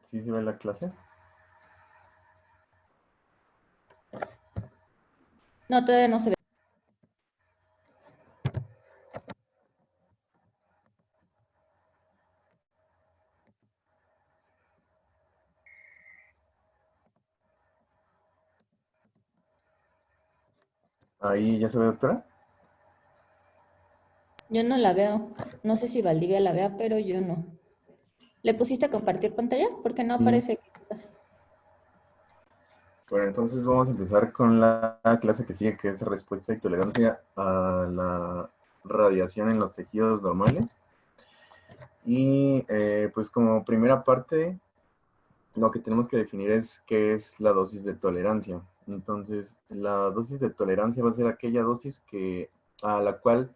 ¿Sí se ve la clase? No, todavía no se ve. Ahí ya se ve, doctora. Yo no la veo. No sé si Valdivia la vea, pero yo no. ¿Le pusiste a compartir pantalla? Porque no Sí. aparece que estás. Bueno, entonces vamos a empezar con la clase que sigue, que es respuesta y tolerancia a la radiación en los tejidos normales. Y pues como primera parte, lo que tenemos que definir es qué es la dosis de tolerancia. Entonces, la dosis de tolerancia va a ser aquella dosis a la cual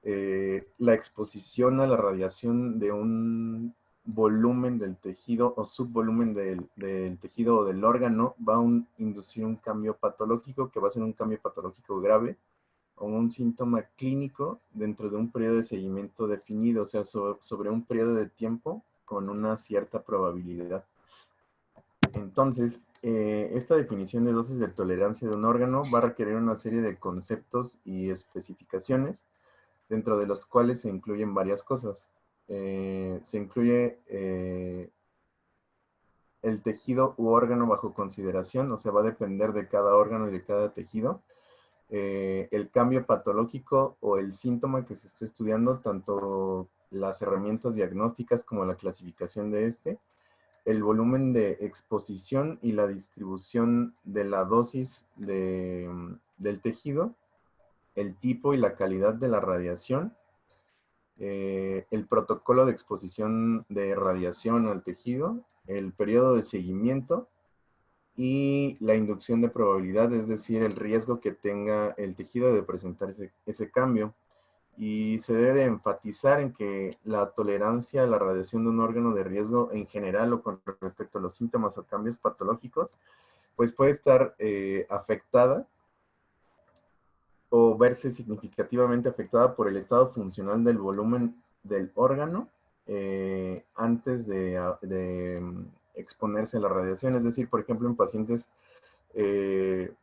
la exposición a la radiación de un volumen del tejido o subvolumen del tejido o del órgano va a inducir un cambio patológico que va a ser un cambio patológico grave o un síntoma clínico dentro de un periodo de seguimiento definido, o sea, sobre un periodo de tiempo con una cierta probabilidad. Entonces, esta definición de dosis de tolerancia de un órgano va a requerir una serie de conceptos y especificaciones, dentro de los cuales se incluyen varias cosas. Se incluye el tejido u órgano bajo consideración, o sea, va a depender de cada órgano y de cada tejido. El cambio patológico o el síntoma que se esté estudiando, tanto las herramientas diagnósticas como la clasificación de este, el volumen de exposición y la distribución de la dosis del tejido, el tipo y la calidad de la radiación, el protocolo de exposición de radiación al tejido, el periodo de seguimiento y la inducción de probabilidad, es decir, el riesgo que tenga el tejido de presentar ese cambio. Y se debe de enfatizar en que la tolerancia a la radiación de un órgano de riesgo en general o con respecto a los síntomas o cambios patológicos, pues puede estar afectada o verse significativamente afectada por el estado funcional del volumen del órgano antes de exponerse a la radiación. Es decir, por ejemplo, en pacientes que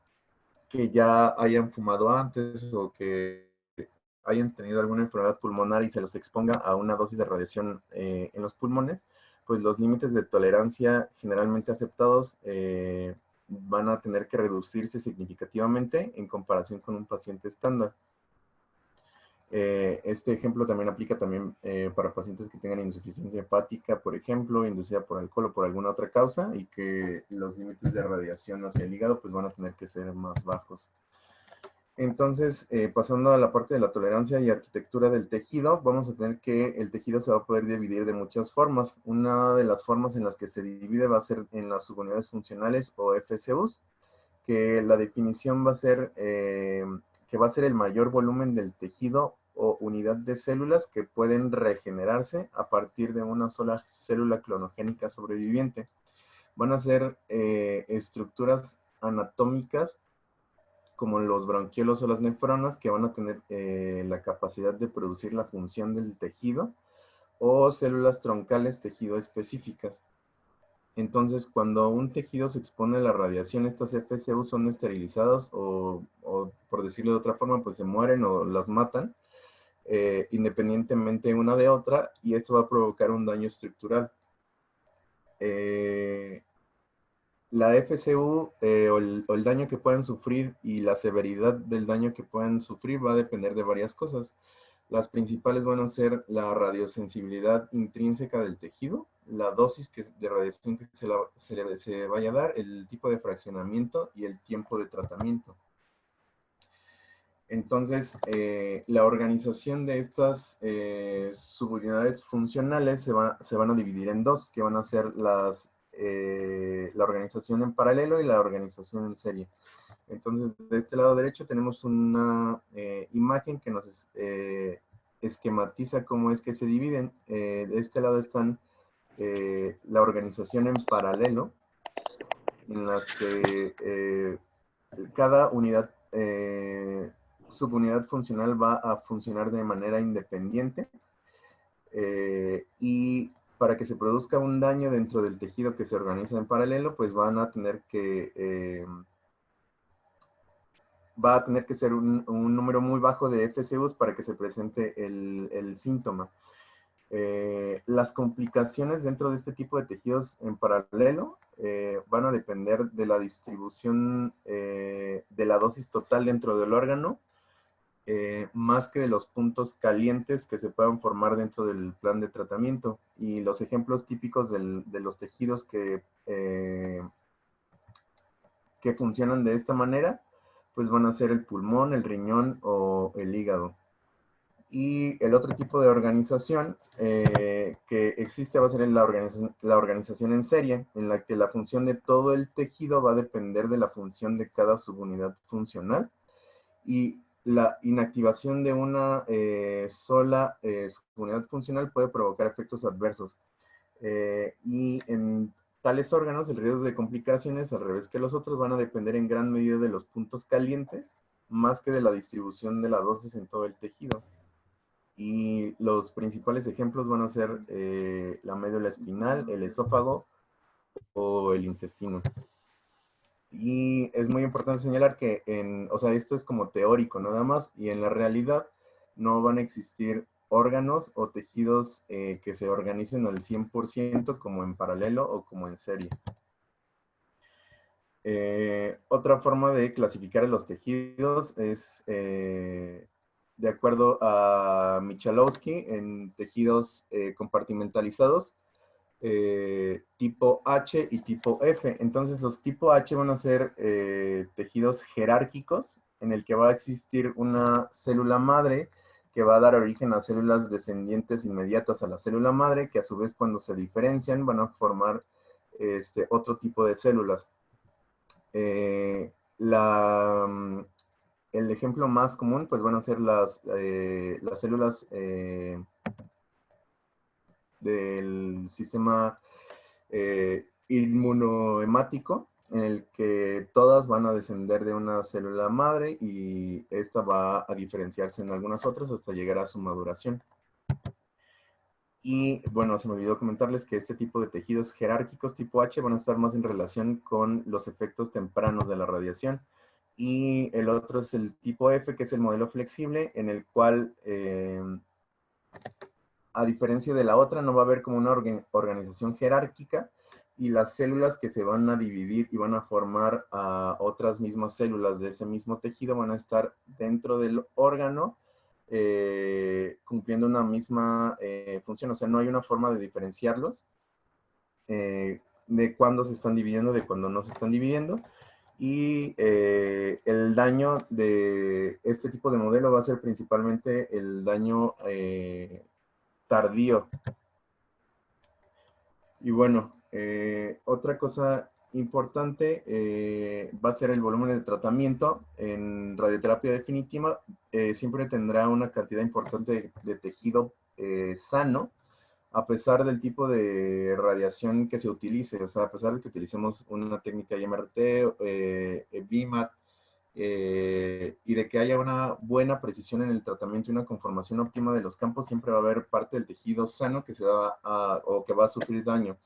ya hayan fumado antes o que hayan tenido alguna enfermedad pulmonar y se los exponga a una dosis de radiación en los pulmones, pues los límites de tolerancia generalmente aceptados van a tener que reducirse significativamente en comparación con un paciente estándar. Este ejemplo también aplica también para pacientes que tengan insuficiencia hepática, por ejemplo, inducida por alcohol o por alguna otra causa, y que los límites de radiación hacia el hígado pues van a tener que ser más bajos. Entonces, pasando a la parte de la tolerancia y arquitectura del tejido, vamos a tener que el tejido se va a poder dividir de muchas formas. Una de las formas en las que se divide va a ser en las subunidades funcionales o FCUs, que la definición va a ser que va a ser el mayor volumen del tejido o unidad de células que pueden regenerarse a partir de una sola célula clonogénica sobreviviente. Van a ser estructuras anatómicas como los bronquiolos o las nefronas, que van a tener la capacidad de producir la función del tejido, o células troncales tejido específicas. Entonces, cuando un tejido se expone a la radiación, estas FCU son esterilizadas o, por decirlo de otra forma, pues se mueren o las matan, independientemente una de otra, y esto va a provocar un daño estructural. La FCU o el daño que puedan sufrir y la severidad del daño que puedan sufrir va a depender de varias cosas. Las principales van a ser la radiosensibilidad intrínseca del tejido, la dosis de radiación que se vaya a dar, el tipo de fraccionamiento y el tiempo de tratamiento. Entonces, la organización de estas subunidades funcionales se van a dividir en dos, que van a ser la organización en paralelo y la organización en serie. Entonces, de este lado derecho tenemos una imagen que nos esquematiza cómo es que se dividen. De este lado están la organización en paralelo, en las que cada unidad, subunidad funcional va a funcionar de manera independiente. Y para que se produzca un daño dentro del tejido que se organiza en paralelo, pues van a tener que va a tener que ser un número muy bajo de FCUs para que se presente el síntoma. Las complicaciones dentro de este tipo de tejidos en paralelo van a depender de la distribución de la dosis total dentro del órgano, más que de los puntos calientes que se puedan formar dentro del plan de tratamiento. Y los ejemplos típicos de los tejidos que funcionan de esta manera, pues van a ser el pulmón, el riñón o el hígado. Y el otro tipo de organización que existe va a ser la organización en serie, en la que la función de todo el tejido va a depender de la función de cada subunidad funcional. Y la inactivación de una sola subunidad funcional puede provocar efectos adversos. Y en tales órganos, el riesgo de complicaciones, al revés que los otros, van a depender en gran medida de los puntos calientes, más que de la distribución de la dosis en todo el tejido. Y los principales ejemplos van a ser la médula espinal, el esófago o el intestino. Y es muy importante señalar que, o sea, esto es como teórico nada más, y en la realidad no van a existir órganos o tejidos que se organicen al 100% como en paralelo o como en serie. Otra forma de clasificar a los tejidos es de acuerdo a Michalowski en tejidos compartimentalizados, tipo H y tipo F. Entonces los tipo H van a ser tejidos jerárquicos en el que va a existir una célula madre que va a dar origen a células descendientes inmediatas a la célula madre, que a su vez cuando se diferencian van a formar otro tipo de células. Eh, el ejemplo más común pues van a ser las células del sistema inmunohemático, en el que todas van a descender de una célula madre y esta va a diferenciarse en algunas otras hasta llegar a su maduración. Y bueno, se me olvidó comentarles que este tipo de tejidos jerárquicos tipo H van a estar más en relación con los efectos tempranos de la radiación. Y el otro es el tipo F, que es el modelo flexible, en el cual, a diferencia de la otra, no va a haber como una organización jerárquica, y las células que se van a dividir y van a formar a otras mismas células de ese mismo tejido van a estar dentro del órgano, cumpliendo una misma función. O sea, no hay una forma de diferenciarlos de cuándo se están dividiendo, de cuándo no se están dividiendo. Y el daño de este tipo de modelo va a ser principalmente el daño tardío. Y bueno, otra cosa importante va a ser el volumen de tratamiento. En radioterapia definitiva siempre tendrá una cantidad importante de tejido sano, a pesar del tipo de radiación que se utilice. O sea, a pesar de que utilicemos una técnica IMRT, BIMAT, y de que haya una buena precisión en el tratamiento y una conformación óptima de los campos, siempre va a haber parte del tejido sano que se va o que va a sufrir daño.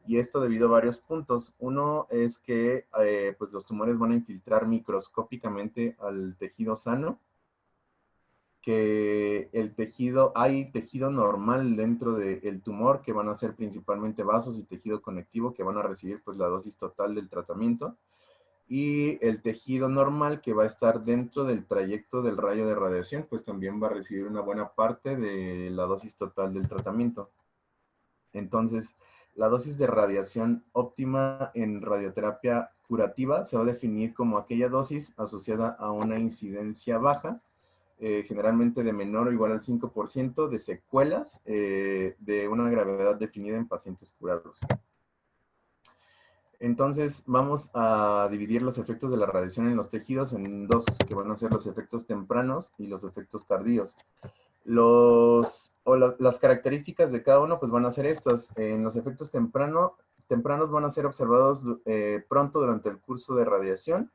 Y esto debido a varios puntos. Uno es que pues los tumores van a infiltrar microscópicamente al tejido sano, que hay tejido normal dentro del tumor, que van a ser principalmente vasos y tejido conectivo, que van a recibir pues la dosis total del tratamiento, y el tejido normal que va a estar dentro del trayecto del rayo de radiación, pues también va a recibir una buena parte de la dosis total del tratamiento. Entonces, la dosis de radiación óptima en radioterapia curativa se va a definir como aquella dosis asociada a una incidencia baja, generalmente de menor o igual al 5% de secuelas de una gravedad definida en pacientes curados. Entonces, vamos a dividir los efectos de la radiación en los tejidos en dos, que van a ser los efectos tempranos y los efectos tardíos. Las características de cada uno pues van a ser estas. En los efectos tempranos van a ser observados pronto durante el curso de radiación.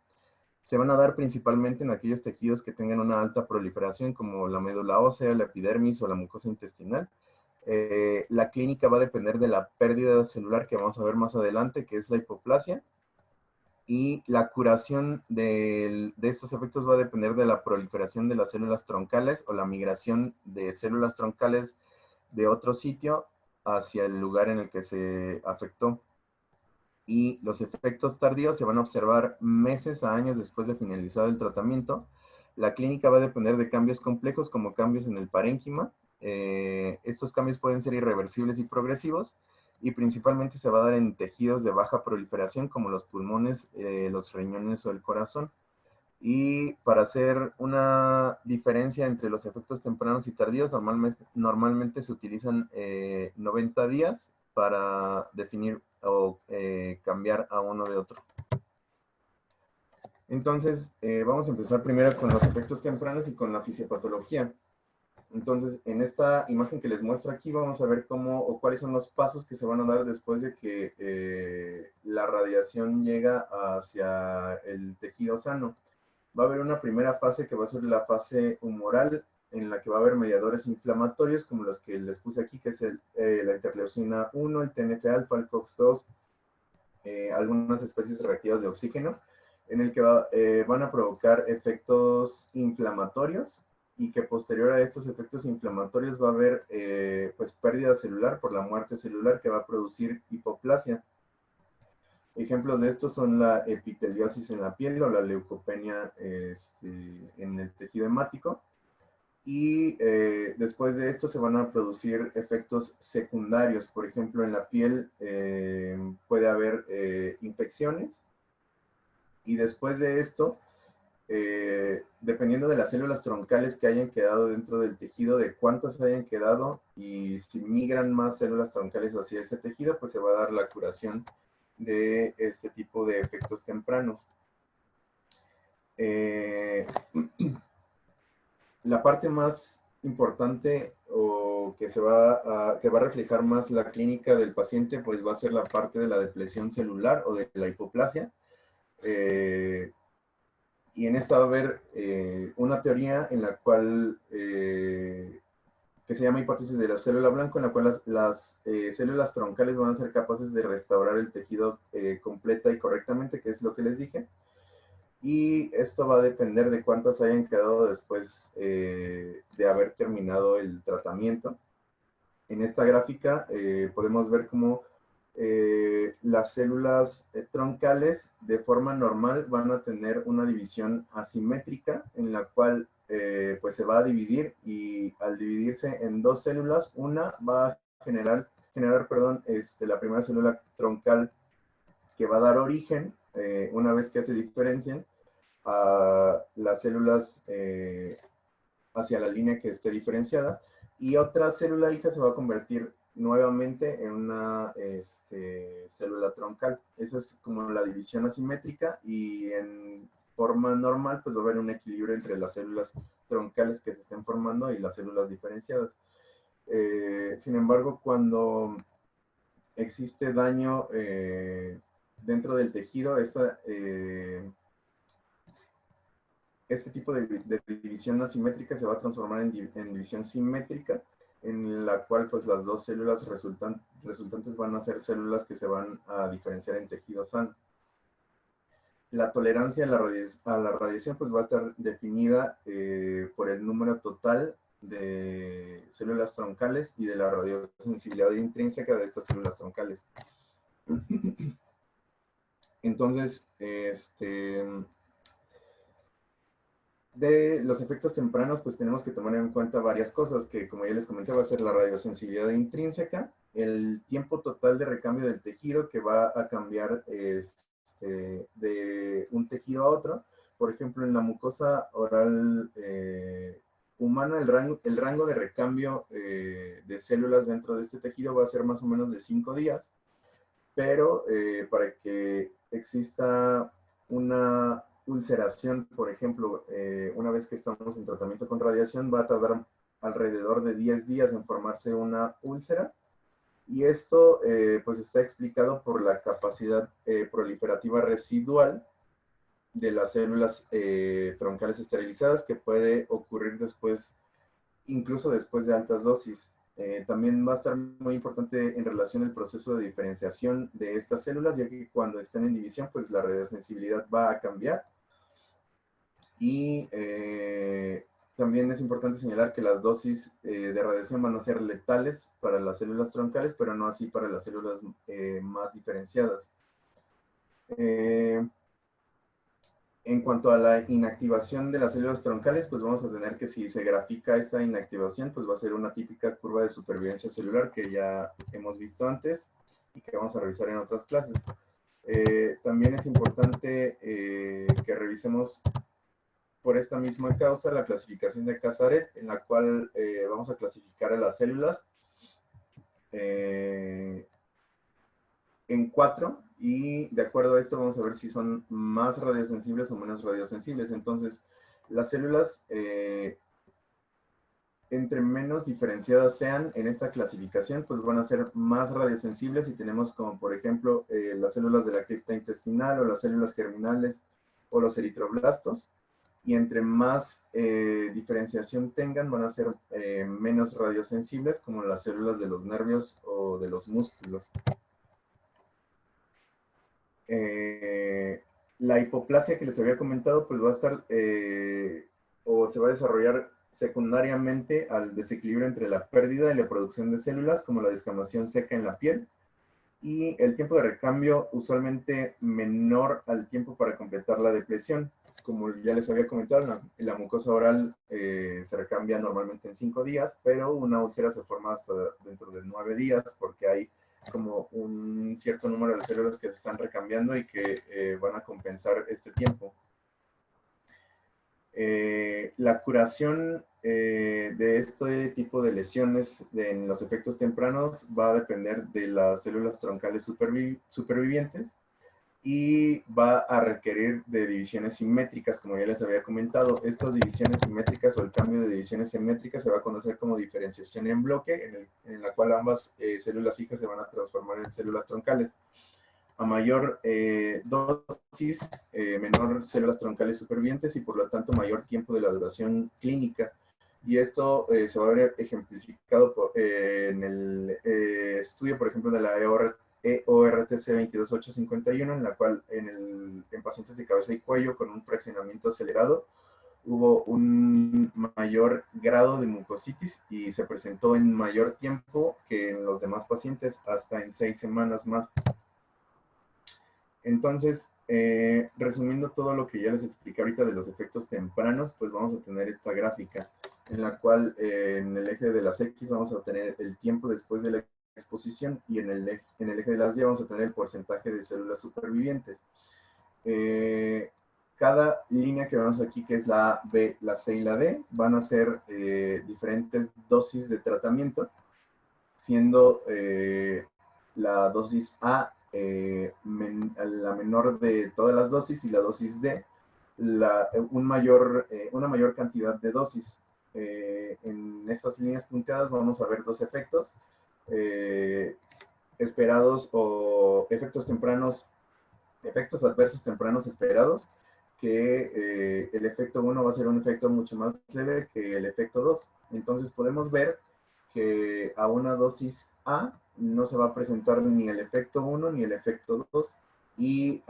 Se van a dar principalmente en aquellos tejidos que tengan una alta proliferación, como la médula ósea, la epidermis o la mucosa intestinal. La clínica va a depender de la pérdida celular que vamos a ver más adelante, que es la hipoplasia. Y la curación de estos efectos va a depender de la proliferación de las células troncales o la migración de células troncales de otro sitio hacia el lugar en el que se afectó. Y los efectos tardíos se van a observar meses a años después de finalizado el tratamiento. La clínica va a depender de cambios complejos como cambios en el parénquima. Estos cambios pueden ser irreversibles y progresivos, y principalmente se va a dar en tejidos de baja proliferación como los pulmones, los riñones o el corazón. Y para hacer una diferencia entre los efectos tempranos y tardíos, normalmente se utilizan 90 días para definir o cambiar a uno de otro. Entonces, vamos a empezar primero con los efectos tempranos y con la fisiopatología. Entonces, en esta imagen que les muestro aquí, vamos a ver cómo o cuáles son los pasos que se van a dar después de que la radiación llega hacia el tejido sano. Va a haber una primera fase que va a ser la fase humoral, en la que va a haber mediadores inflamatorios, como los que les puse aquí, que es la interleucina 1, el TNF-alfa, el COX-2, algunas especies reactivas de oxígeno, en el que van a provocar efectos inflamatorios, y que posterior a estos efectos inflamatorios va a haber pues pérdida celular por la muerte celular, que va a producir hipoplasia. Ejemplos de estos son la epiteliosis en la piel o la leucopenia en el tejido hemático. Y después de esto se van a producir efectos secundarios. Por ejemplo, en la piel puede haber infecciones. Y después de esto, dependiendo de las células troncales que hayan quedado dentro del tejido, de cuántas hayan quedado, y si migran más células troncales hacia ese tejido, pues se va a dar la curación de este tipo de efectos tempranos. La parte más importante o que va a reflejar más la clínica del paciente, pues va a ser la parte de la depresión celular o de la hipoplasia. Y en esta va a haber una teoría en la cual que se llama hipótesis de la célula blanca, en la cual las células troncales van a ser capaces de restaurar el tejido completa y correctamente, que es lo que les dije. Y esto va a depender de cuántas hayan quedado después de haber terminado el tratamiento. En esta gráfica podemos ver cómo las células troncales de forma normal van a tener una división asimétrica, en la cual pues se va a dividir, y al dividirse en dos células, una va a generar la primera célula troncal, que va a dar origen, una vez que se diferencian, a las células hacia la línea que esté diferenciada, y otra célula hija se va a convertir nuevamente en una célula troncal. Esa es como la división asimétrica, y en forma normal pues va a haber un equilibrio entre las células troncales que se estén formando y las células diferenciadas. Sin embargo, cuando existe daño dentro del tejido, este tipo de división asimétrica se va a transformar en división simétrica, en la cual pues las dos células resultantes van a ser células que se van a diferenciar en tejido sano. La tolerancia a la radiación pues va a estar definida por el número total de células troncales y de la radiosensibilidad intrínseca de estas células troncales. Entonces, de los efectos tempranos, pues tenemos que tomar en cuenta varias cosas, que como ya les comenté, va a ser la radiosensibilidad intrínseca, el tiempo total de recambio del tejido, que va a cambiar de un tejido a otro. Por ejemplo, en la mucosa oral humana, el rango de recambio de células dentro de este tejido va a ser más o menos de 5 días, pero para que exista una ulceración, por ejemplo, una vez que estamos en tratamiento con radiación, va a tardar alrededor de 10 días en formarse una úlcera, y esto pues está explicado por la capacidad proliferativa residual de las células troncales esterilizadas, que puede ocurrir después, incluso después de altas dosis. También va a estar muy importante en relación al proceso de diferenciación de estas células, ya que cuando estén en división, pues la radiosensibilidad va a cambiar. Y también es importante señalar que las dosis de radiación van a ser letales para las células troncales, pero no así para las células más diferenciadas. En cuanto a la inactivación de las células troncales, pues vamos a tener que si se grafica esa inactivación, pues va a ser una típica curva de supervivencia celular que ya hemos visto antes y que vamos a revisar en otras clases. También es importante que revisemos por esta misma causa la clasificación de Casaret, en la cual vamos a clasificar a las células en 4, y de acuerdo a esto vamos a ver si son más radiosensibles o menos radiosensibles. Entonces, las células, entre menos diferenciadas sean en esta clasificación, pues van a ser más radiosensibles, y tenemos como por ejemplo las células de la cripta intestinal o las células germinales o los eritroblastos, y entre más diferenciación tengan van a ser menos radiosensibles, como las células de los nervios o de los músculos. La hipoplasia que les había comentado, pues va a estar o se va a desarrollar secundariamente al desequilibrio entre la pérdida y la producción de células, como la descamación seca en la piel, y el tiempo de recambio usualmente menor al tiempo para completar la depresión. Como ya les había comentado, la mucosa oral se recambia normalmente en 5 días, pero una úlcera se forma hasta dentro de 9 días, porque hay como un cierto número de células que se están recambiando y que van a compensar este tiempo. La curación de este tipo de lesiones en los efectos tempranos va a depender de las células troncales supervivientes, y va a requerir de divisiones simétricas, como ya les había comentado. Estas divisiones simétricas o el cambio de divisiones simétricas se va a conocer como diferenciación en bloque, en la cual ambas células hijas se van a transformar en células troncales. A mayor dosis, menor células troncales supervivientes, y por lo tanto mayor tiempo de la duración clínica. Y esto se va a ver ejemplificado en el estudio, por ejemplo, de la EORTC 22851, en la cual en pacientes de cabeza y cuello con un fraccionamiento acelerado hubo un mayor grado de mucositis y se presentó en mayor tiempo que en los demás pacientes, hasta en 6 semanas más. Entonces, resumiendo todo lo que ya les expliqué ahorita de los efectos tempranos, pues vamos a tener esta gráfica en la cual en el eje de las X vamos a tener el tiempo después de la exposición, y en el eje de las Y vamos a tener el porcentaje de células supervivientes. Cada línea que vemos aquí, que es la A, B, la C y la D, van a ser diferentes dosis de tratamiento, siendo la dosis A la menor de todas las dosis, y la dosis D una mayor cantidad de dosis. En estas líneas punteadas vamos a ver dos efectos esperados, o efectos tempranos, efectos adversos tempranos esperados, que el efecto 1 va a ser un efecto mucho más leve que el efecto 2. Entonces podemos ver que a una dosis A no se va a presentar ni el efecto 1 ni el efecto 2, y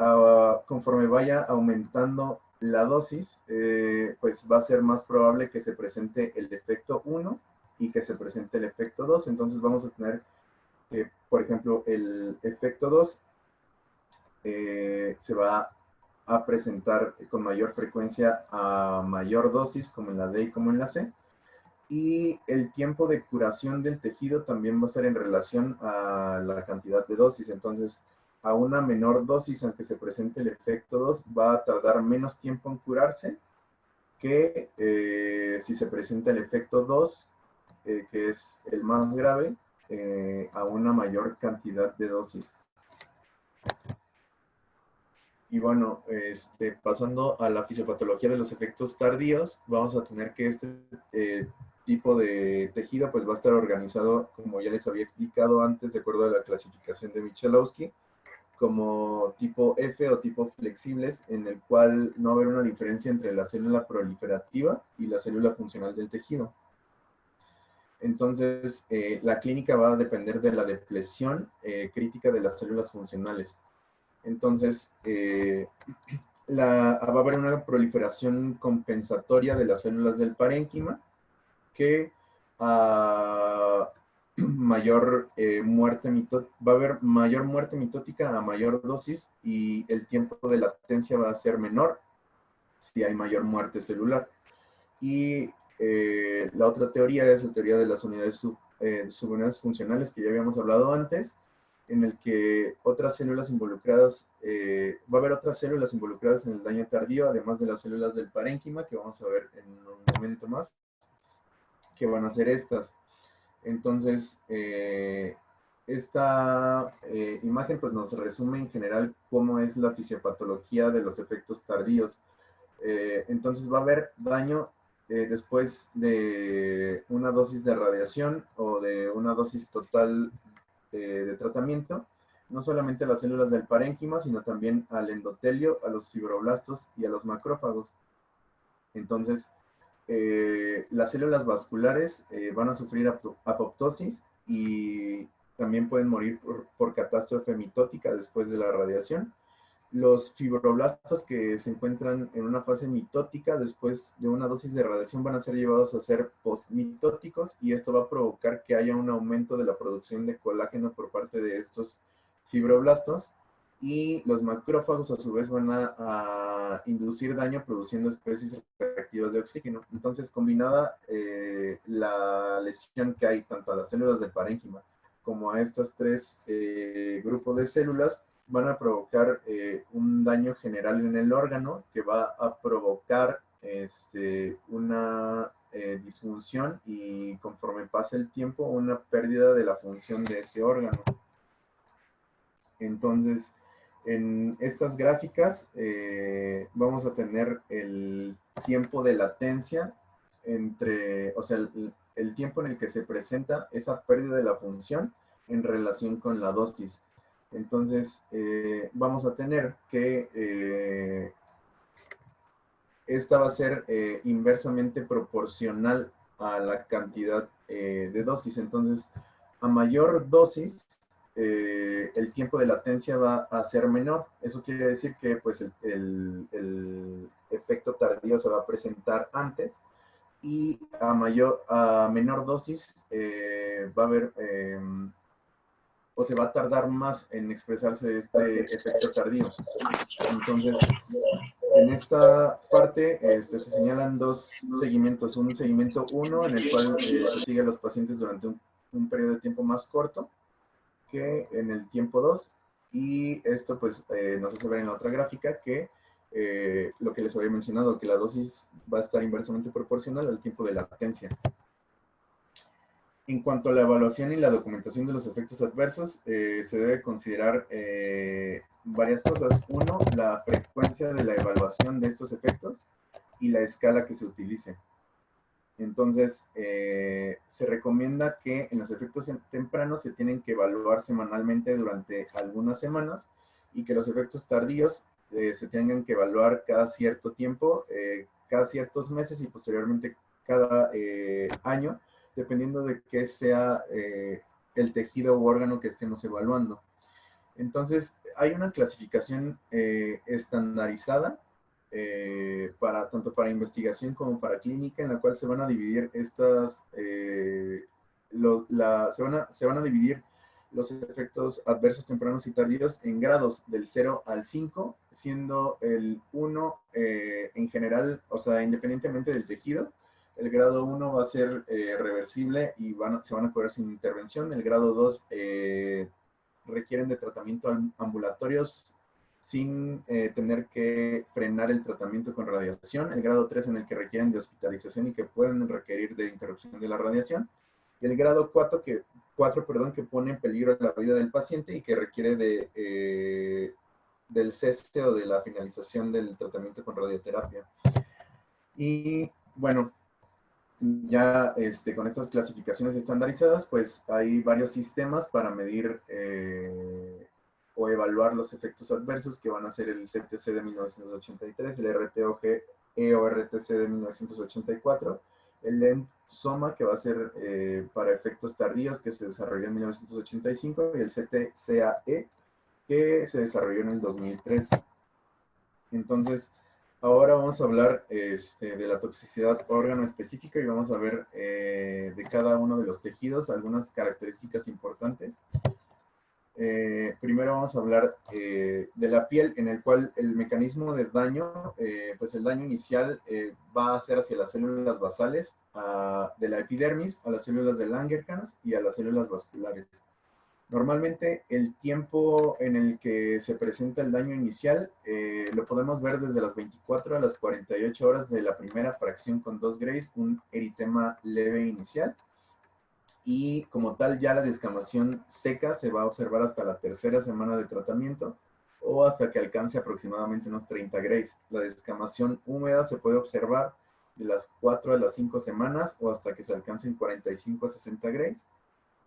conforme vaya aumentando la dosis, pues va a ser más probable que se presente el efecto 1 y que se presente el efecto 2. Entonces vamos a tener, por ejemplo, el efecto 2 se va a presentar con mayor frecuencia a mayor dosis, como en la D y como en la C. Y el tiempo de curación del tejido también va a ser en relación a la cantidad de dosis. Entonces, a una menor dosis, aunque se presente el efecto 2, va a tardar menos tiempo en curarse que si se presenta el efecto 2, que es el más grave, a una mayor cantidad de dosis. Y bueno, pasando a la fisiopatología de los efectos tardíos, vamos a tener que tipo de tejido pues va a estar organizado, como ya les había explicado antes, de acuerdo a la clasificación de Michalowski, como tipo F o tipo flexibles, en el cual no va a haber una diferencia entre la célula proliferativa y la célula funcional del tejido. Entonces, la clínica va a depender de la depresión crítica de las células funcionales. Entonces, va a haber una proliferación compensatoria de las células del parénquima que mayor va a haber mayor muerte mitótica a mayor dosis y el tiempo de latencia va a ser menor si hay mayor muerte celular. Y la otra teoría es la teoría de las unidades subunidades funcionales que ya habíamos hablado antes, en el que otras células involucradas, va a haber otras células involucradas en el daño tardío, además de las células del parénquima, que vamos a ver en un momento más, que van a ser estas. Entonces, esta imagen pues nos resume en general cómo es la fisiopatología de los efectos tardíos. Entonces va a haber daño después de una dosis de radiación o de una dosis total de tratamiento, no solamente a las células del parénquima, sino también al endotelio, a los fibroblastos y a los macrófagos. Entonces, las células vasculares van a sufrir apoptosis y también pueden morir por catástrofe mitótica después de la radiación. Los fibroblastos que se encuentran en una fase mitótica después de una dosis de radiación van a ser llevados a ser postmitóticos y esto va a provocar que haya un aumento de la producción de colágeno por parte de estos fibroblastos y los macrófagos a su vez van a inducir daño produciendo especies reactivas de oxígeno. Entonces, combinada la lesión que hay tanto a las células del parénquima como a estos tres grupos de células, van a provocar un daño general en el órgano que va a provocar una disfunción y conforme pasa el tiempo una pérdida de la función de ese órgano. Entonces, en estas gráficas vamos a tener el tiempo de latencia entre, o sea, el tiempo en el que se presenta esa pérdida de la función en relación con la dosis. Entonces, vamos a tener que esta va a ser inversamente proporcional a la cantidad de dosis. Entonces, a mayor dosis, el tiempo de latencia va a ser menor. Eso quiere decir que pues, el efecto tardío se va a presentar antes y a menor dosis va a haber o se va a tardar más en expresarse este efecto tardío. Entonces, en esta parte se señalan dos seguimientos. Un seguimiento 1 en el cual se sigue a los pacientes durante un periodo de tiempo más corto que en el tiempo 2. Y esto pues nos hace ver en la otra gráfica que lo que les había mencionado, que la dosis va a estar inversamente proporcional al tiempo de latencia. En cuanto a la evaluación y la documentación de los efectos adversos, se debe considerar varias cosas. Uno, la frecuencia de la evaluación de estos efectos y la escala que se utilice. Entonces, se recomienda que en los efectos tempranos se tienen que evaluar semanalmente durante algunas semanas y que los efectos tardíos se tengan que evaluar cada cierto tiempo, cada ciertos meses y posteriormente cada año, dependiendo de qué sea el tejido u órgano que estemos evaluando. Entonces, hay una clasificación estandarizada tanto para investigación como para clínica, en la cual se van a dividir estas, se van a dividir los efectos adversos tempranos y tardíos en grados del 0 al 5, siendo el 1 en general, o sea, independientemente del tejido. El grado 1 va a ser reversible y se van a curar sin intervención. El grado 2 requieren de tratamiento ambulatorios sin tener que frenar el tratamiento con radiación. El grado 3 en el que requieren de hospitalización y que pueden requerir de interrupción de la radiación. Y el grado 4 que pone en peligro la vida del paciente y que requiere del cese o de la finalización del tratamiento con radioterapia. Y bueno, ya con estas clasificaciones estandarizadas, pues hay varios sistemas para medir o evaluar los efectos adversos, que van a ser el CTC de 1983, el RTOG o RTC de 1984 el Lensoma, que va a ser para efectos tardíos, que se desarrolló en 1985, y el CTCAE, que se desarrolló en el 2003. Entonces, ahora vamos a hablar de la toxicidad órgano específica y vamos a ver de cada uno de los tejidos algunas características importantes. Primero vamos a hablar de la piel, en el cual el mecanismo de daño, pues el daño inicial va a ser hacia las células basales de la epidermis, a las células de Langerhans y a las células vasculares. Normalmente el tiempo en el que se presenta el daño inicial lo podemos ver desde las 24 a las 48 horas de la primera fracción con 2 Grays, un eritema leve inicial. Y como tal, ya la descamación seca se va a observar hasta la tercera semana de tratamiento o hasta que alcance aproximadamente unos 30 Grays. La descamación húmeda se puede observar de las 4 a las 5 semanas o hasta que se alcancen 45 a 60 Grays.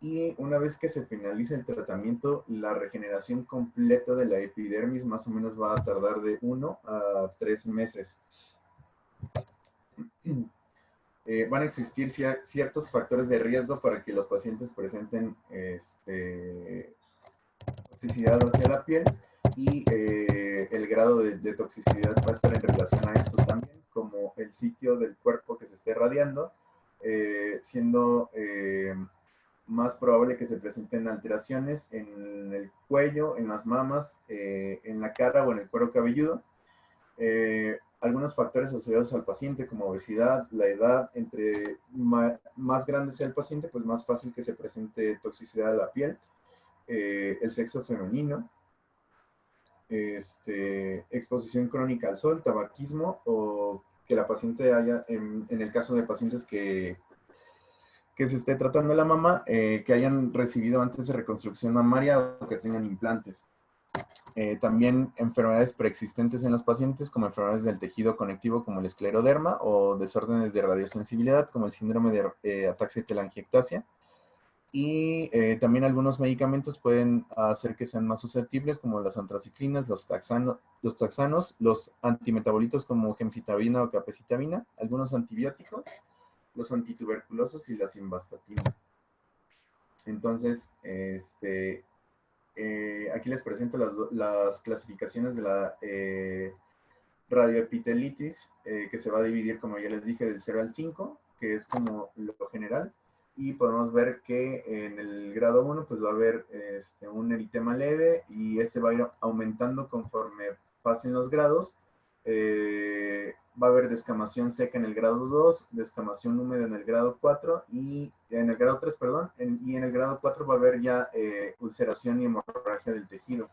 Y una vez que se finalice el tratamiento, la regeneración completa de la epidermis más o menos va a tardar de 1 a 3 meses. Van a existir ciertos factores de riesgo para que los pacientes presenten toxicidad hacia la piel y el grado de toxicidad va a estar en relación a estos también, como el sitio del cuerpo que se esté radiando, siendo más probable que se presenten alteraciones en el cuello, en las mamas, en la cara o en el cuero cabelludo. Algunos factores asociados al paciente como obesidad, la edad, entre más grande sea el paciente, pues más fácil que se presente toxicidad a la piel, el sexo femenino, exposición crónica al sol, tabaquismo o que la paciente haya, en el caso de pacientes que se esté tratando la mama, que hayan recibido antes de reconstrucción mamaria o que tengan implantes. También enfermedades preexistentes en los pacientes, como enfermedades del tejido conectivo, como el escleroderma, o desórdenes de radiosensibilidad, como el síndrome de ataxia y telangiectasia. Y también algunos medicamentos pueden hacer que sean más susceptibles, como las antraciclinas, los taxanos, los antimetabolitos como gemcitabina o capecitabina, algunos antibióticos, los antituberculosos y la simvastatina. Entonces, aquí les presento las clasificaciones de la radioepitelitis, que se va a dividir, como ya les dije, del 0 al 5, que es como lo general. Y podemos ver que en el grado 1 pues va a haber un eritema leve y ese va a ir aumentando conforme pasen los grados. Va a haber descamación seca en el grado 2, descamación húmeda en el grado 4 y en el grado 3, perdón, y en el grado 4 va a haber ya ulceración y hemorragia del tejido.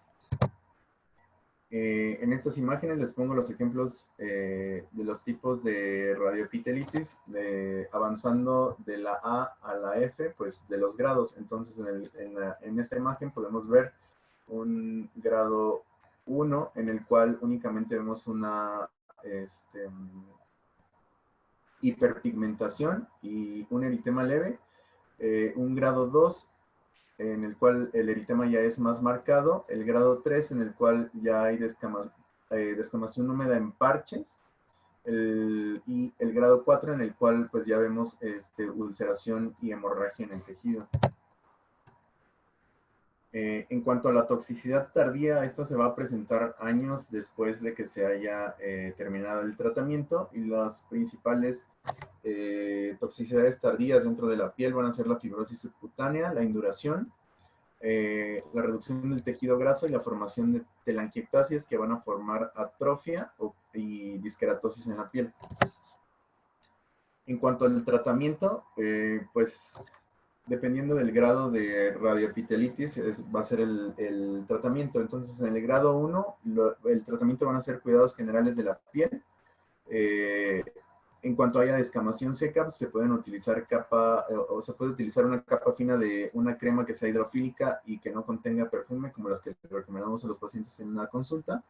En estas imágenes les pongo los ejemplos de los tipos de radioepitelitis, avanzando de la A a la F, pues de los grados. Entonces en esta imagen podemos ver un grado 1 en el cual únicamente vemos una hiperpigmentación y un eritema leve, un grado 2 en el cual el eritema ya es más marcado, el grado 3 en el cual ya hay descamación húmeda en parches, y el grado 4 en el cual pues ya vemos ulceración y hemorragia en el tejido. En cuanto a la toxicidad tardía, esta se va a presentar años después de que se haya terminado el tratamiento, y las principales toxicidades tardías dentro de la piel van a ser la fibrosis subcutánea, la induración, la reducción del tejido graso y la formación de telangiectasias que van a formar atrofia y disqueratosis en la piel. En cuanto al tratamiento, pues dependiendo del grado de radioepitelitis va a ser el tratamiento. Entonces, en el grado 1, el tratamiento van a ser cuidados generales de la piel. En cuanto haya descamación seca, se pueden utilizar se puede utilizar una capa fina de una crema que sea hidrofílica y que no contenga perfume, como las que recomendamos a los pacientes en una consulta.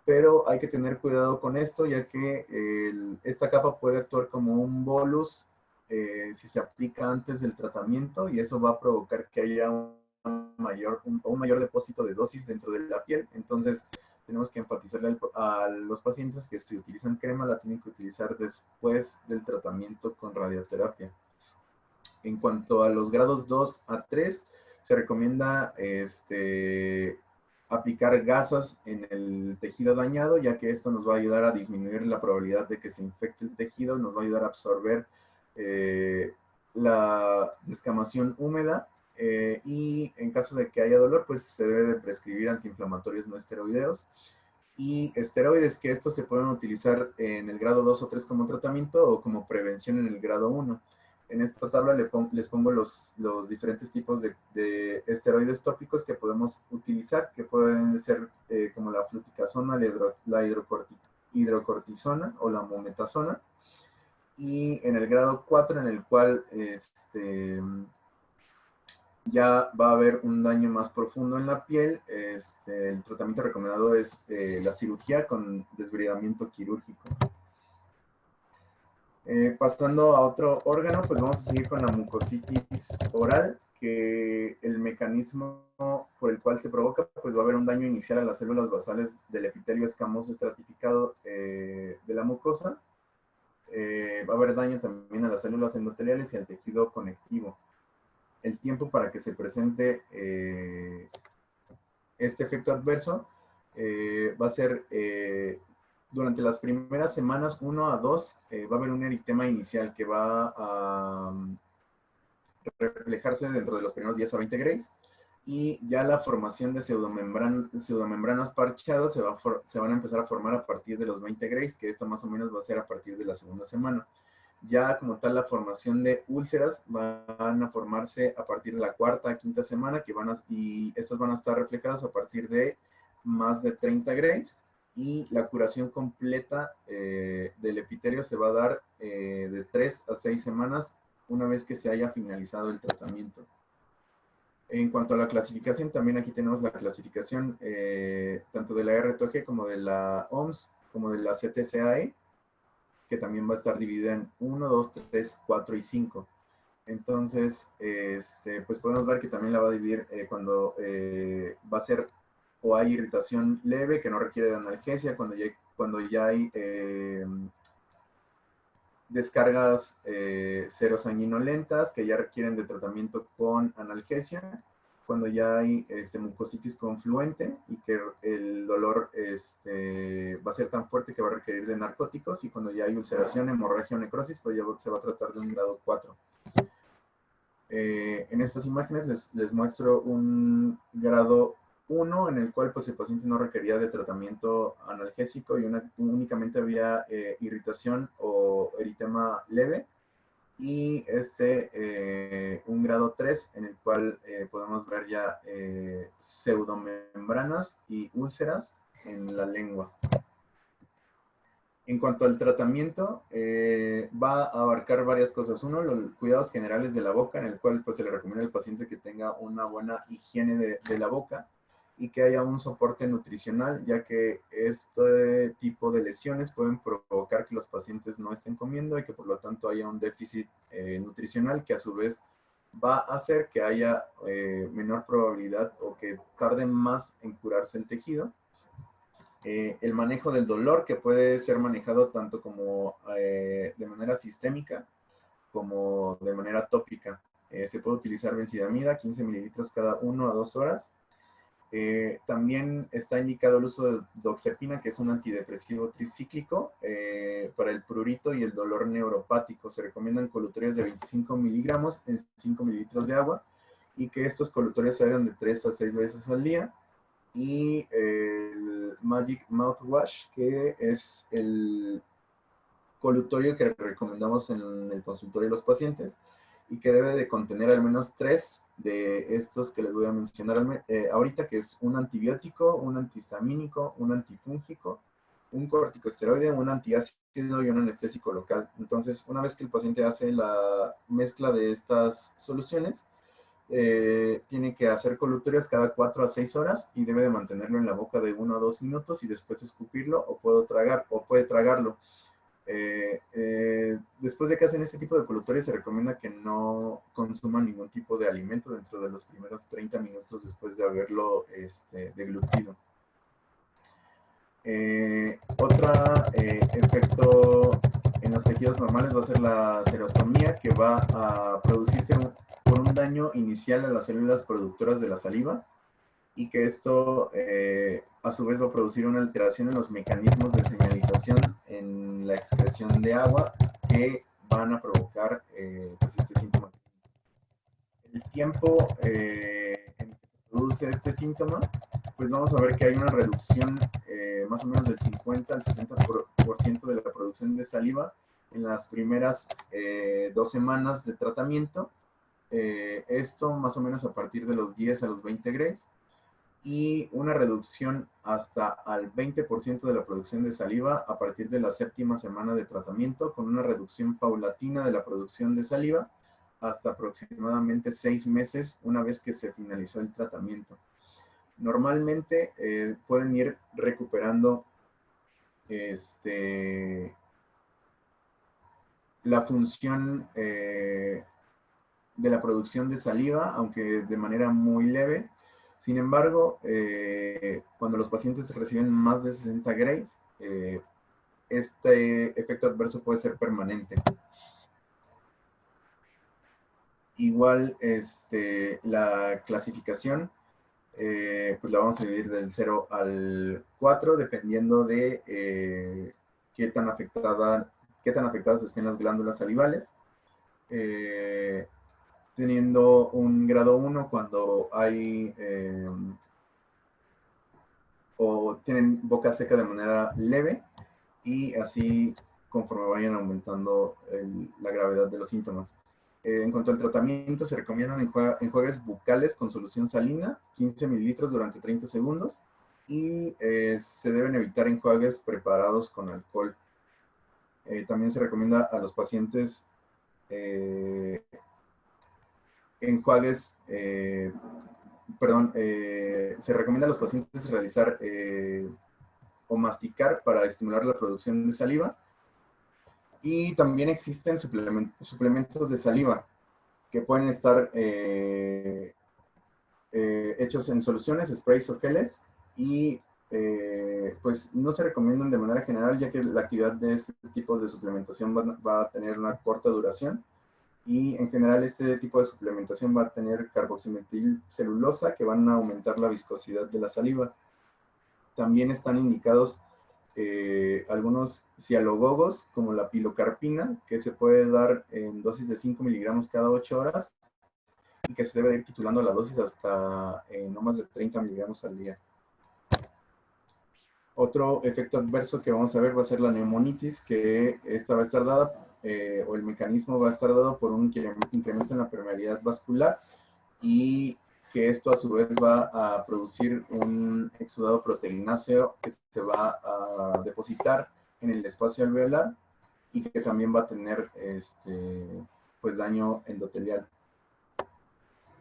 Pero hay que tener cuidado con esto, ya que esta capa puede actuar como un bolus si se aplica antes del tratamiento, y eso va a provocar que haya un mayor depósito de dosis dentro de la piel. Entonces, tenemos que enfatizarle a los pacientes que si utilizan crema la tienen que utilizar después del tratamiento con radioterapia. En cuanto a los grados 2 a 3, se recomienda aplicar gasas en el tejido dañado, ya que esto nos va a ayudar a disminuir la probabilidad de que se infecte el tejido, nos va a ayudar a absorber la descamación húmeda, y en caso de que haya dolor, pues se debe de prescribir antiinflamatorios no esteroideos y esteroides, que estos se pueden utilizar en el grado 2 o 3 como tratamiento o como prevención en el grado 1. En esta tabla les pongo los diferentes tipos de esteroides tópicos que podemos utilizar, que pueden ser como la fluticasona, la hidrocortisona o la mometasona. Y en el grado 4, en el cual ya va a haber un daño más profundo en la piel, el tratamiento recomendado es la cirugía con desbridamiento quirúrgico. Pasando a otro órgano, pues vamos a seguir con la mucositis oral, que el mecanismo por el cual se provoca, pues va a haber un daño inicial a las células basales del epitelio escamoso estratificado de la mucosa. Va a haber daño también a las células endoteliales y al tejido conectivo. El tiempo para que se presente este efecto adverso va a ser durante las primeras semanas 1 a 2, va a haber un eritema inicial que va a reflejarse dentro de los primeros 10 a 20 grays, y ya la formación de pseudomembranas parchadas se van a empezar a formar a partir de los 20 grays, que esto más o menos va a ser a partir de la segunda semana. Ya como tal la formación de úlceras van a formarse a partir de la cuarta, quinta semana, y estas van a estar reflejadas a partir de más de 30 grays, y la curación completa del epitelio se va a dar de 3 a 6 semanas una vez que se haya finalizado el tratamiento. En cuanto a la clasificación, también aquí tenemos la clasificación tanto de la RTG como de la OMS, como de la CTCAE, que también va a estar dividida en 1, 2, 3, 4 y 5. Entonces, pues podemos ver que también la va a dividir cuando va a ser o hay irritación leve que no requiere de analgesia, cuando ya hay descargas serosanguinolentas que ya requieren de tratamiento con analgesia, cuando ya hay mucositis confluente y que el dolor va a ser tan fuerte que va a requerir de narcóticos, y cuando ya hay ulceración, hemorragia o necrosis, pues ya se va a tratar de un grado 4. En estas imágenes les muestro un grado 1 en el cual pues, el paciente no requería de tratamiento analgésico y únicamente había irritación o eritema leve, y un grado 3 en el cual podemos ver ya pseudomembranas y úlceras en la lengua. En cuanto al tratamiento, va a abarcar varias cosas. Uno, los cuidados generales de la boca, en el cual pues, se le recomienda al paciente que tenga una buena higiene de la boca y que haya un soporte nutricional, ya que este tipo de lesiones pueden provocar que los pacientes no estén comiendo y que por lo tanto haya un déficit nutricional, que a su vez va a hacer que haya menor probabilidad o que tarde más en curarse el tejido. El manejo del dolor, que puede ser manejado tanto como de manera sistémica como de manera tópica. Se puede utilizar benzidamida, 15 mililitros cada 1 a 2 horas. También está indicado el uso de doxepina, que es un antidepresivo tricíclico para el prurito y el dolor neuropático. Se recomiendan colutorios de 25 miligramos en 5 mililitros de agua, y que estos colutorios se hagan de 3 a 6 veces al día. Y el Magic Mouthwash, que es el colutorio que recomendamos en el consultorio de los pacientes y que debe de contener al menos 3 de estos que les voy a mencionar ahorita, que es un antibiótico, un antihistamínico, un antifúngico, un corticosteroide, un antiácido y un anestésico local. Entonces, una vez que el paciente hace la mezcla de estas soluciones, tiene que hacer colutorios cada 4 a 6 horas y debe de mantenerlo en la boca de 1 a 2 minutos y después escupirlo o puede tragarlo. Después de que hacen este tipo de colutorios, se recomienda que no consuman ningún tipo de alimento dentro de los primeros 30 minutos después de haberlo deglutido. Otro efecto en los tejidos normales va a ser la serostomía, que va a producirse por un daño inicial a las células productoras de la saliva, y que esto a su vez va a producir una alteración en los mecanismos de señalización en la excreción de agua que van a provocar pues este síntoma. El tiempo en que se produce este síntoma, pues vamos a ver que hay una reducción más o menos del 50 al 60% de la producción de saliva en las primeras 2 semanas de tratamiento. Esto más o menos a partir de los 10 a los 20 Grays, y una reducción hasta al 20% de la producción de saliva a partir de la 7ª semana de tratamiento, con una reducción paulatina de la producción de saliva hasta aproximadamente 6 meses una vez que se finalizó el tratamiento. Normalmente pueden ir recuperando la función de la producción de saliva, aunque de manera muy leve. Sin embargo, cuando los pacientes reciben más de 60 Grays, este efecto adverso puede ser permanente. Igual, la clasificación, pues la vamos a dividir del 0 al 4, dependiendo de qué tan afectadas estén las glándulas salivales. Teniendo un grado 1 cuando hay o tienen boca seca de manera leve, y así conforme vayan aumentando la gravedad de los síntomas. En cuanto al tratamiento, se recomiendan enjuagues bucales con solución salina, 15 mililitros durante 30 segundos, y se deben evitar enjuagues preparados con alcohol. También se recomienda a los pacientes enjuagues, se recomienda a los pacientes realizar o masticar para estimular la producción de saliva. Y también existen suplementos de saliva que pueden estar hechos en soluciones, sprays o geles, y pues no se recomiendan de manera general, ya que la actividad de este tipo de suplementación va a tener una corta duración. Y en general este tipo de suplementación va a tener carboximetilcelulosa, que van a aumentar la viscosidad de la saliva. También están indicados algunos cialogogos, como la pilocarpina, que se puede dar en dosis de 5 miligramos cada 8 horas, y que se debe ir titulando la dosis hasta no más de 30 miligramos al día. Otro efecto adverso que vamos a ver va a ser la neumonitis, que esta va a estar dada, o el mecanismo va a estar dado por un incremento en la permeabilidad vascular, y que esto a su vez va a producir un exudado proteináceo que se va a depositar en el espacio alveolar, y que también va a tener pues daño endotelial.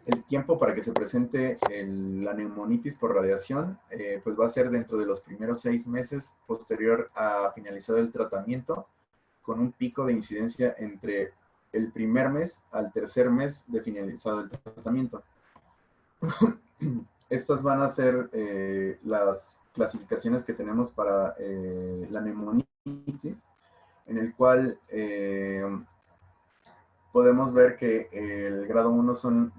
El tiempo para que se presente la neumonitis por radiación pues va a ser dentro de los primeros 6 meses posterior a finalizado el tratamiento, con un pico de incidencia entre el primer mes al tercer mes de finalizado el tratamiento. Estas van a ser las clasificaciones que tenemos para la neumonitis, en el cual podemos ver que el grado 1 son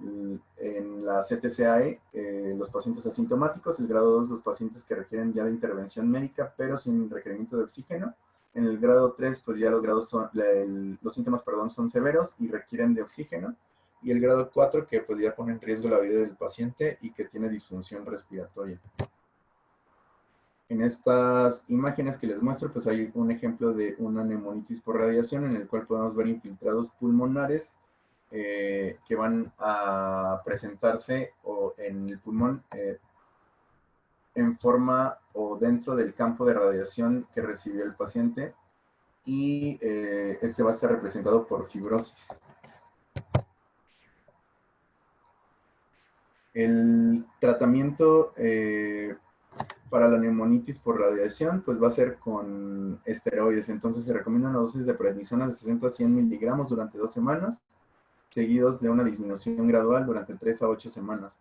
en la CTCAE los pacientes asintomáticos, el grado 2 los pacientes que requieren ya de intervención médica pero sin requerimiento de oxígeno. En el grado 3 pues ya los síntomas son severos y requieren de oxígeno. Y el grado 4 que pues ya pone en riesgo la vida del paciente y que tiene disfunción respiratoria. En estas imágenes que les muestro, pues hay un ejemplo de una neumonitis por radiación, en el cual podemos ver infiltrados pulmonares que van a presentarse en el pulmón en forma o dentro del campo de radiación que recibió el paciente, y este va a estar representado por fibrosis. El tratamiento para la neumonitis por radiación, pues va a ser con esteroides. Entonces se recomiendan las dosis de prednisona de 60 a 100 miligramos durante 2 semanas, seguidos de una disminución gradual durante 3 a 8 semanas.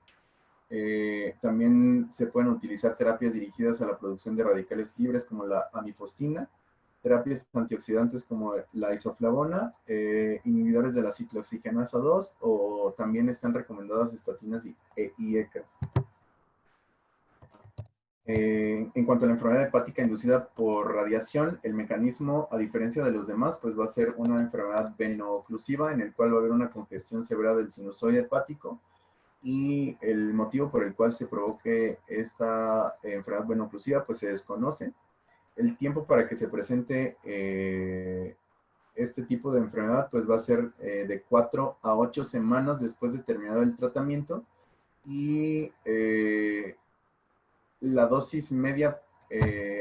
También se pueden utilizar terapias dirigidas a la producción de radicales libres como la amifostina, terapias antioxidantes como la isoflavona, inhibidores de la ciclooxigenasa 2 o también están recomendadas estatinas y ECAs. En cuanto a la enfermedad hepática inducida por radiación, el mecanismo, a diferencia de los demás, pues va a ser una enfermedad veno-oclusiva en el cual va a haber una congestión severa del sinusoide hepático y el motivo por el cual se provoque esta enfermedad veno-oclusiva pues se desconoce. El tiempo para que se presente este tipo de enfermedad pues va a ser de 4 a 8 semanas después de terminado el tratamiento y la dosis media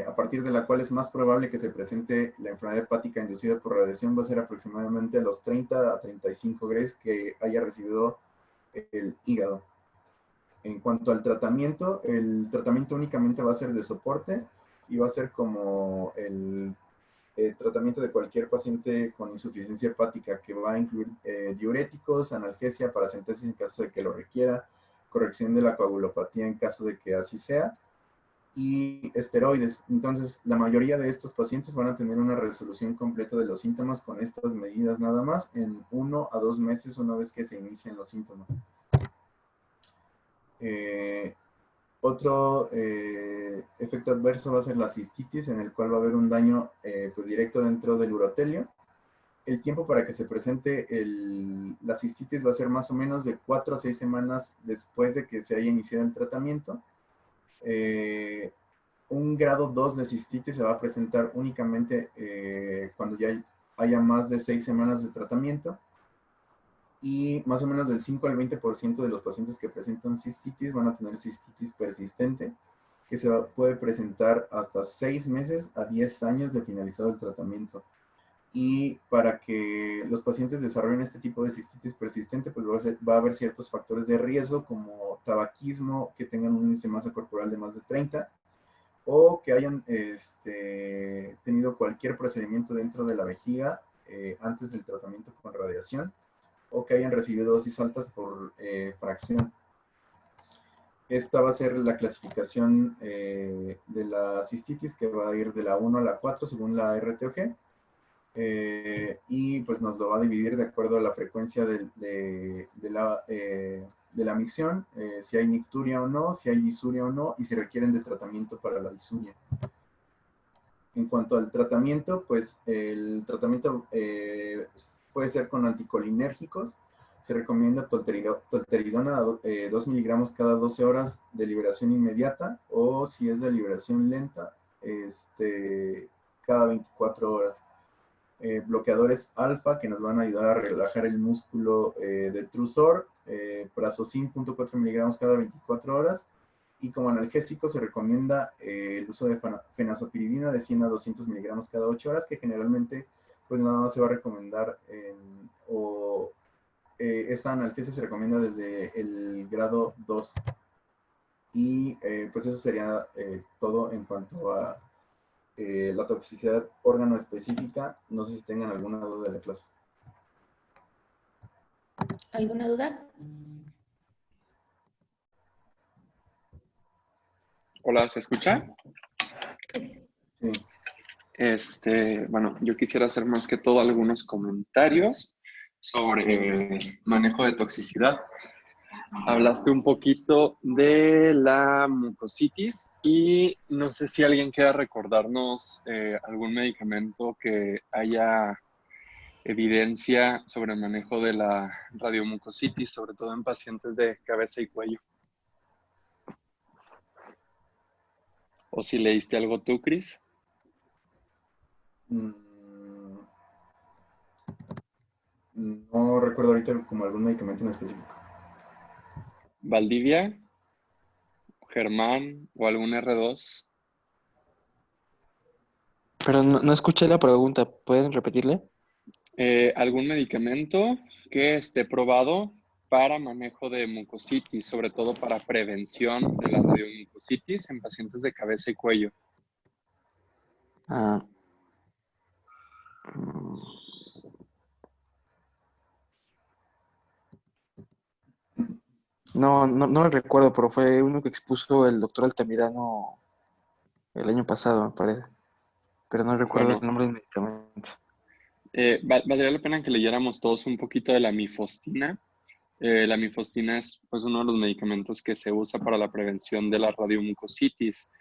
a partir de la cual es más probable que se presente la enfermedad hepática inducida por radiación va a ser aproximadamente los 30 a 35 grays que haya recibido el hígado. En cuanto al tratamiento, el tratamiento únicamente va a ser de soporte y va a ser como el tratamiento de cualquier paciente con insuficiencia hepática, que va a incluir diuréticos, analgesia, paracentesis en caso de que lo requiera, corrección de la coagulopatía en caso de que así sea, y esteroides. Entonces, la mayoría de estos pacientes van a tener una resolución completa de los síntomas con estas medidas nada más en 1 a 2 meses una vez que se inician los síntomas. Otro efecto adverso va a ser la cistitis, en el cual va a haber un daño pues directo dentro del urotelio. El tiempo para que se presente la cistitis va a ser más o menos de 4 a 6 semanas después de que se haya iniciado el tratamiento. Un grado 2 de cistitis se va a presentar únicamente cuando ya haya más de 6 semanas de tratamiento. Y más o menos del 5 al 20% de los pacientes que presentan cistitis van a tener cistitis persistente, que puede presentar hasta 6 meses a 10 años de finalizado el tratamiento. Y para que los pacientes desarrollen este tipo de cistitis persistente, pues va a haber ciertos factores de riesgo como tabaquismo, que tengan un índice de masa corporal de más de 30, o que hayan tenido cualquier procedimiento dentro de la vejiga antes del tratamiento con radiación, o que hayan recibido dosis altas por fracción. Esta va a ser la clasificación de la cistitis, que va a ir de la 1 a la 4 según la RTOG. Y pues nos lo va a dividir de acuerdo a la frecuencia de la micción, si hay nicturia o no, si hay disuria o no, y si requieren de tratamiento para la disuria. En cuanto al tratamiento, pues el tratamiento puede ser con anticolinérgicos. Se recomienda tolteridona 2 miligramos cada 12 horas de liberación inmediata, o si es de liberación lenta, cada 24 horas. Bloqueadores alfa que nos van a ayudar a relajar el músculo detrusor, prazosin 0.4 miligramos cada 24 horas. Y como analgésico se recomienda el uso de fenazopiridina de 100 a 200 miligramos cada 8 horas, que generalmente pues nada más se va a recomendar esta analgesia se recomienda desde el grado 2. Y pues eso sería todo en cuanto a la toxicidad órgano específica. No sé si tengan alguna duda de la clase. ¿Alguna duda? Hola, ¿se escucha? Sí. Bueno, yo quisiera hacer más que todo algunos comentarios sobre manejo de toxicidad. Hablaste un poquito de la mucositis y no sé si alguien quiera recordarnos algún medicamento que haya evidencia sobre el manejo de la radiomucositis, sobre todo en pacientes de cabeza y cuello. ¿O si leíste algo tú, Cris? No recuerdo ahorita como algún medicamento en específico. Valdivia, Germán o algún R2. Pero no escuché la pregunta, ¿pueden repetirle? ¿Algún medicamento que esté probado para manejo de mucositis, sobre todo para prevención de la radiomucositis en pacientes de cabeza y cuello? Ah, No lo recuerdo, pero fue uno que expuso el doctor Altamirano el año pasado, me parece. Pero no recuerdo el Bueno, nombre del medicamento. valdría la pena que leyéramos todos un poquito de la mifostina. La mifostina es pues, uno de los medicamentos que se usa para la prevención de la radiomucositis.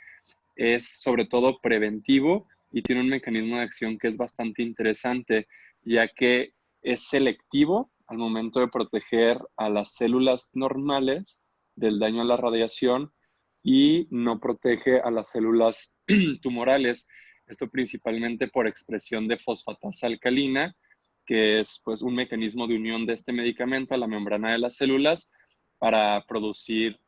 Es sobre todo preventivo y tiene un mecanismo de acción que es bastante interesante, ya que es selectivo al momento de proteger a las células normales del daño a la radiación y no protege a las células tumorales. Esto principalmente por expresión de fosfatasa alcalina, que es pues un mecanismo de unión de este medicamento a la membrana de las células para producir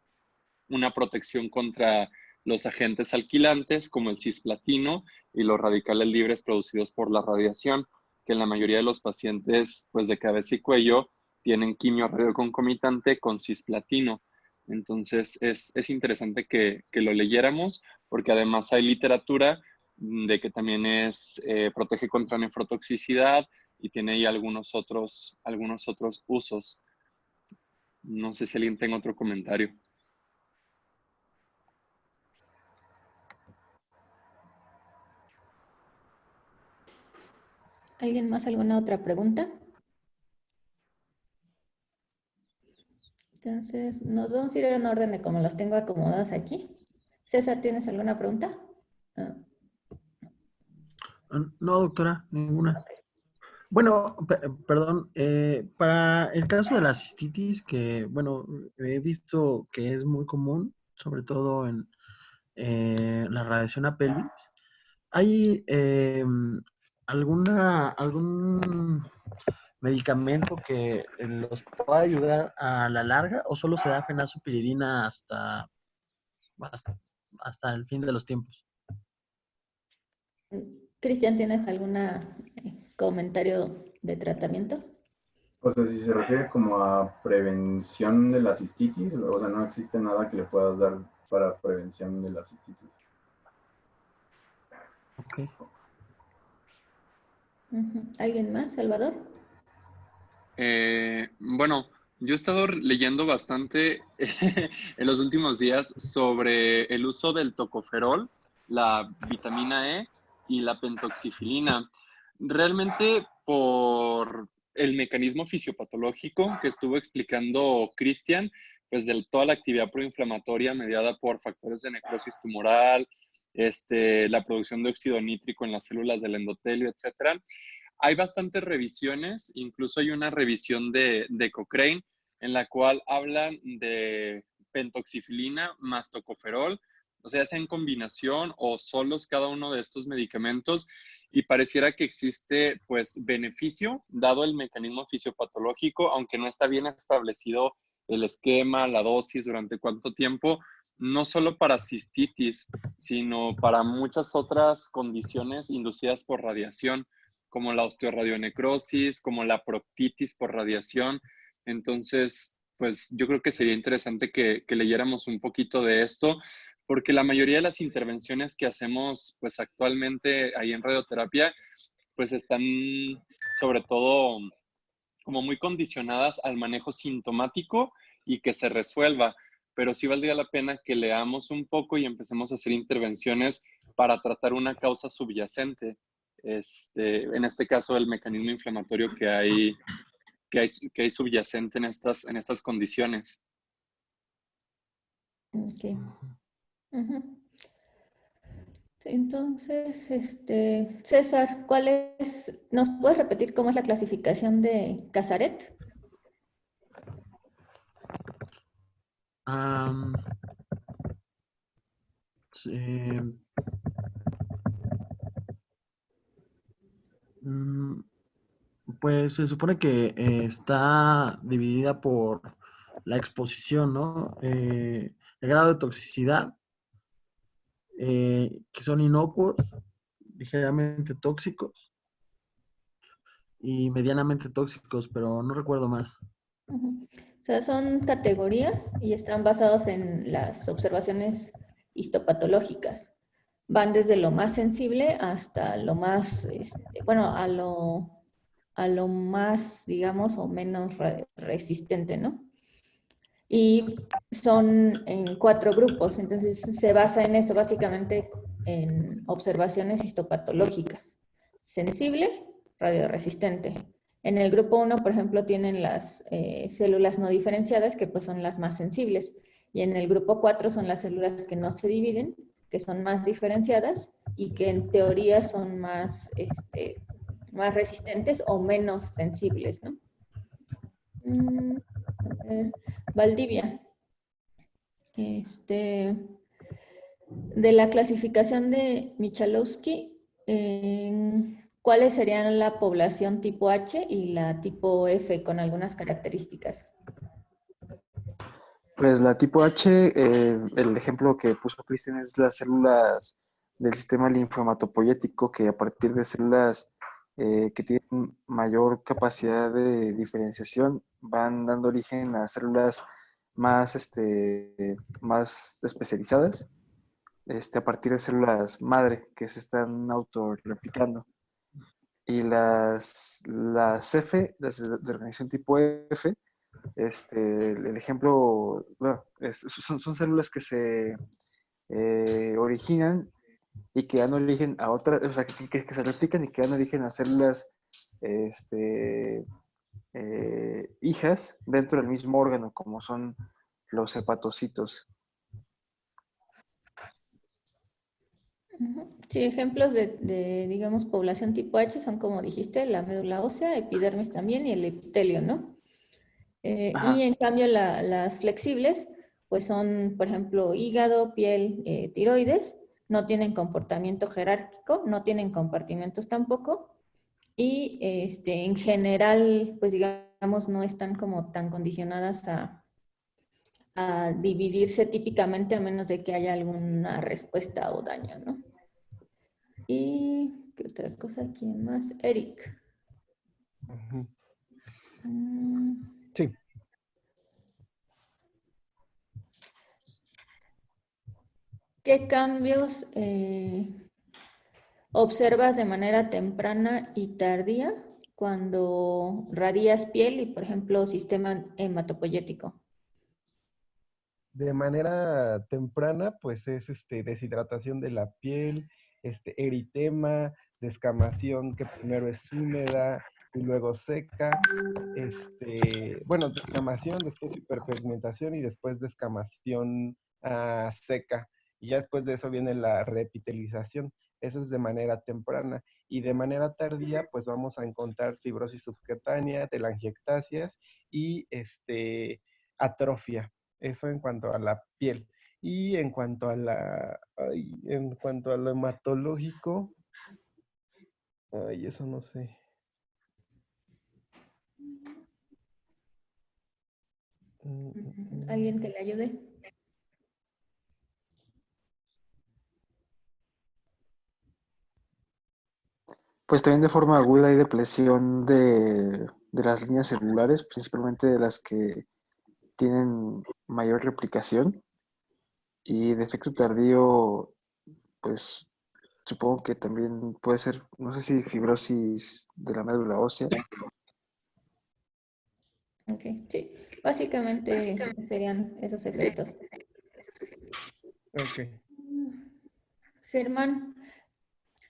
una protección contra los agentes alquilantes como el cisplatino y los radicales libres producidos por la radiación, que en la mayoría de los pacientes pues, de cabeza y cuello tienen quimio concomitante con cisplatino. Entonces es interesante que lo leyéramos porque además hay literatura de que también protege contra nefrotoxicidad y tiene ahí algunos otros usos. No sé si alguien tenga otro comentario. ¿Alguien más? ¿Alguna otra pregunta? Entonces, nos vamos a ir en orden de cómo los tengo acomodados aquí. César, ¿tienes alguna pregunta? Ah, No, doctora, ninguna. Bueno, perdón, para el caso de la cistitis, que, bueno, he visto que es muy común, sobre todo en la radiación a pelvis, ¿hay algún medicamento que los pueda ayudar a la larga o solo se da fenazopiridina hasta, hasta el fin de los tiempos? Cristian, ¿tienes algún comentario de tratamiento? O sea, si se refiere como a prevención de la cistitis, o sea, no existe nada que le puedas dar para prevención de la cistitis. Ok. ¿Alguien más, Salvador? Bueno, yo he estado leyendo bastante en los últimos días sobre el uso del tocoferol, la vitamina E y la pentoxifilina. Realmente por el mecanismo fisiopatológico que estuvo explicando Cristian, pues de toda la actividad proinflamatoria mediada por factores de necrosis tumoral, la producción de óxido nítrico en las células del endotelio, etcétera. Hay bastantes revisiones, incluso hay una revisión de Cochrane en la cual hablan de pentoxifilina más tocoferol, o sea, sea en combinación o solos cada uno de estos medicamentos, y pareciera que existe pues beneficio dado el mecanismo fisiopatológico, aunque no está bien establecido el esquema, la dosis, durante cuánto tiempo, no solo para cistitis, sino para muchas otras condiciones inducidas por radiación como la osteoradionecrosis, como la proctitis por radiación. Entonces, pues yo creo que sería interesante que leyéramos un poquito de esto, porque la mayoría de las intervenciones que hacemos pues actualmente ahí en radioterapia, pues están sobre todo como muy condicionadas al manejo sintomático y que se resuelva, pero sí valdría la pena que leamos un poco y empecemos a hacer intervenciones para tratar una causa subyacente. En este caso, el mecanismo inflamatorio que hay subyacente en estas condiciones. Ok. Entonces, César, ¿nos puedes repetir cómo es la clasificación de Casaret? Am, sí, mm, pues se supone que está dividida por la exposición, ¿no? El grado de toxicidad, que son inocuos, ligeramente tóxicos y medianamente tóxicos, pero no recuerdo más. O sea, son categorías y están basados en las observaciones histopatológicas. Van desde lo más sensible hasta lo más, bueno, a lo más, digamos, o menos resistente, ¿no? y son en 4 grupos. Entonces se basa en eso, básicamente en observaciones histopatológicas. Sensible, radioresistente. En el grupo 1, por ejemplo, tienen las células no diferenciadas, que pues son las más sensibles. Y en el grupo 4 son las células que no se dividen, que son más diferenciadas y que en teoría son más, más resistentes o menos sensibles, ¿no? A ver, Valdivia. De la clasificación de Michalowski, ¿cuáles serían la población tipo H y la tipo F con algunas características? Pues la tipo H, el ejemplo que puso Cristian es las células del sistema linfohematopoyético que a partir de células que tienen mayor capacidad de diferenciación van dando origen a células más, más especializadas a partir de células madre que se están autorreplicando. Y las F, las de organización tipo F, el ejemplo, bueno, son células que se originan y que dan origen a otras, o sea, que se replican y que dan origen a células hijas dentro del mismo órgano, como son los hepatocitos. Sí, ejemplos digamos, población tipo H son, como dijiste, la médula ósea, epidermis también y el epitelio, ¿no? Y en cambio las flexibles, pues son, por ejemplo, hígado, piel, tiroides, no tienen comportamiento jerárquico, no tienen compartimentos tampoco, y en general, pues digamos, no están como tan condicionadas a dividirse típicamente a menos de que haya alguna respuesta o daño, ¿no? Y, ¿qué otra cosa? ¿Quién más? Eric. Sí. ¿Qué cambios observas de manera temprana y tardía cuando radias piel y, por ejemplo, sistema hematopoyético? De manera temprana, pues es deshidratación de la piel, eritema, descamación que primero es húmeda y luego seca, bueno, descamación, después hiperpigmentación y después descamación seca. Y ya después de eso viene la reepitelización. Eso es de manera temprana. Y de manera tardía, pues vamos a encontrar fibrosis subcutánea, telangiectasias y atrofia. Eso en cuanto a la piel. Y en cuanto a en cuanto a lo hematológico, eso no sé. ¿Alguien que le ayude? Pues también de forma aguda hay depresión de las líneas celulares, principalmente de las que tienen mayor replicación. Y de efecto tardío, pues supongo que también puede ser, no sé si fibrosis de la médula ósea. Ok, sí. Básicamente serían esos efectos. Ok. Germán,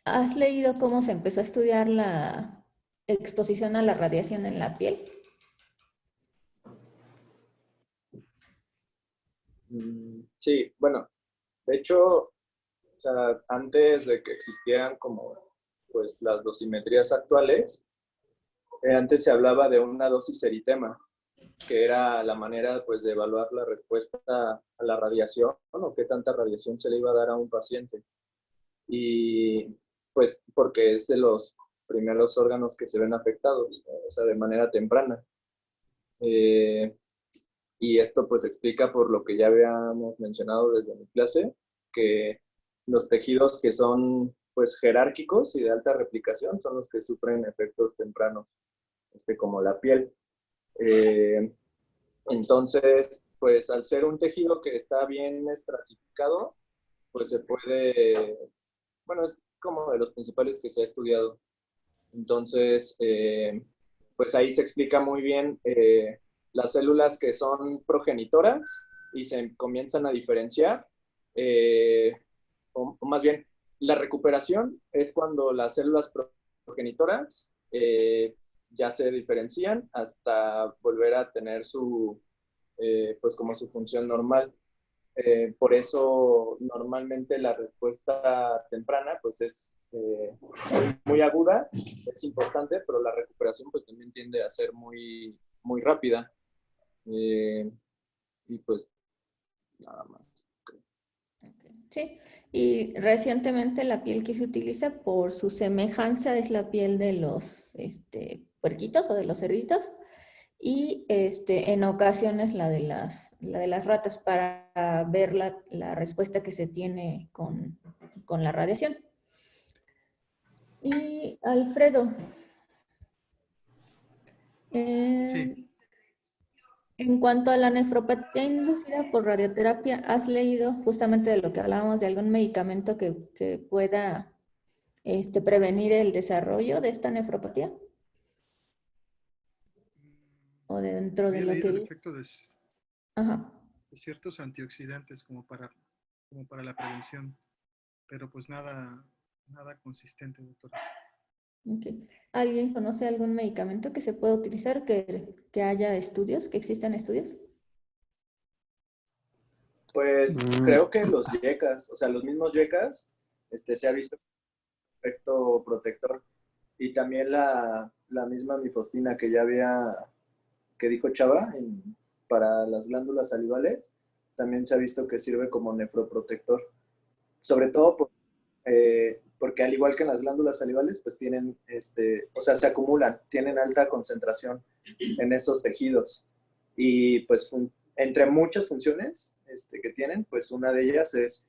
¿has leído cómo se empezó a estudiar la exposición a la radiación en la piel? Sí, bueno, de hecho, o sea, antes de que existieran como pues las dosimetrías actuales, antes se hablaba de una dosis eritema, que era la manera pues de evaluar la respuesta a la radiación o qué tanta radiación se le iba a dar a un paciente. Y pues porque es de los primeros órganos que se ven afectados, o sea, de manera temprana. Y esto pues explica por lo que ya habíamos mencionado desde mi clase, que los tejidos que son pues jerárquicos y de alta replicación son los que sufren efectos tempranos, como la piel. Entonces, pues al ser un tejido que está bien estratificado, pues se puede, bueno, es como de los principales que se ha estudiado. Entonces, pues ahí se explica muy bien las células que son progenitoras y se comienzan a diferenciar, o más bien, la recuperación es cuando las células progenitoras ya se diferencian hasta volver a tener su, pues como su función normal. Por eso normalmente la respuesta temprana pues es muy aguda, es importante, pero la recuperación pues también tiende a ser muy, muy rápida. Y pues nada más. Sí, y recientemente la piel que se utiliza por su semejanza es la piel de los puerquitos o de los cerditos y en ocasiones la de las ratas para ver la respuesta que se tiene con la radiación. Y Alfredo, Sí, en cuanto a la nefropatía inducida por radioterapia, ¿has leído justamente de lo que hablábamos de algún medicamento que pueda prevenir el desarrollo de esta nefropatía? O dentro de había lo que leído el vi. efecto Ajá. de ciertos antioxidantes como para la prevención, pero pues nada consistente, doctora. Ok. ¿Alguien conoce algún medicamento que se pueda utilizar, que haya estudios, que existan estudios? Pues Mm, creo que los yecas, o sea, los mismos yecas, se ha visto efecto protector. Y también la misma mifostina que ya había, que dijo Chava, para las glándulas salivales, también se ha visto que sirve como nefroprotector. Sobre todo porque al igual que en las glándulas salivales, pues tienen, o sea, se acumulan, tienen alta concentración en esos tejidos. Y pues entre muchas funciones que tienen, pues una de ellas es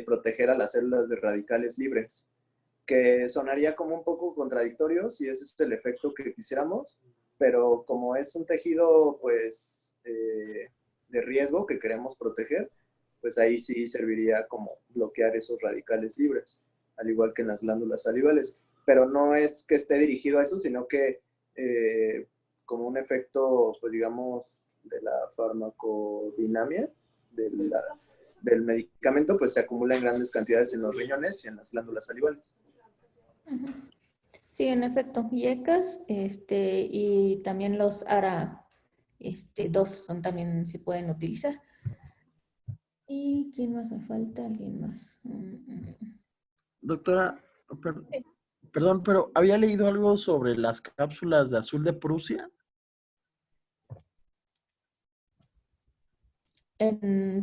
proteger a las células de radicales libres, que sonaría como un poco contradictorio si ese es el efecto que quisiéramos, pero como es un tejido pues de riesgo que queremos proteger, pues ahí sí serviría como bloquear esos radicales libres, al igual que en las glándulas salivales. Pero no es que esté dirigido a eso, sino que como un efecto, pues digamos, de la farmacodinamia, de del medicamento, pues se acumula en grandes cantidades en los riñones y en las glándulas salivales. Ujú. Sí, en efecto, IECAS, y también los ARA, dos son también se pueden utilizar. ¿Y quién más me falta? ¿Alguien más? doctora, per- perdón, pero había leído algo sobre las cápsulas de azul de Prusia.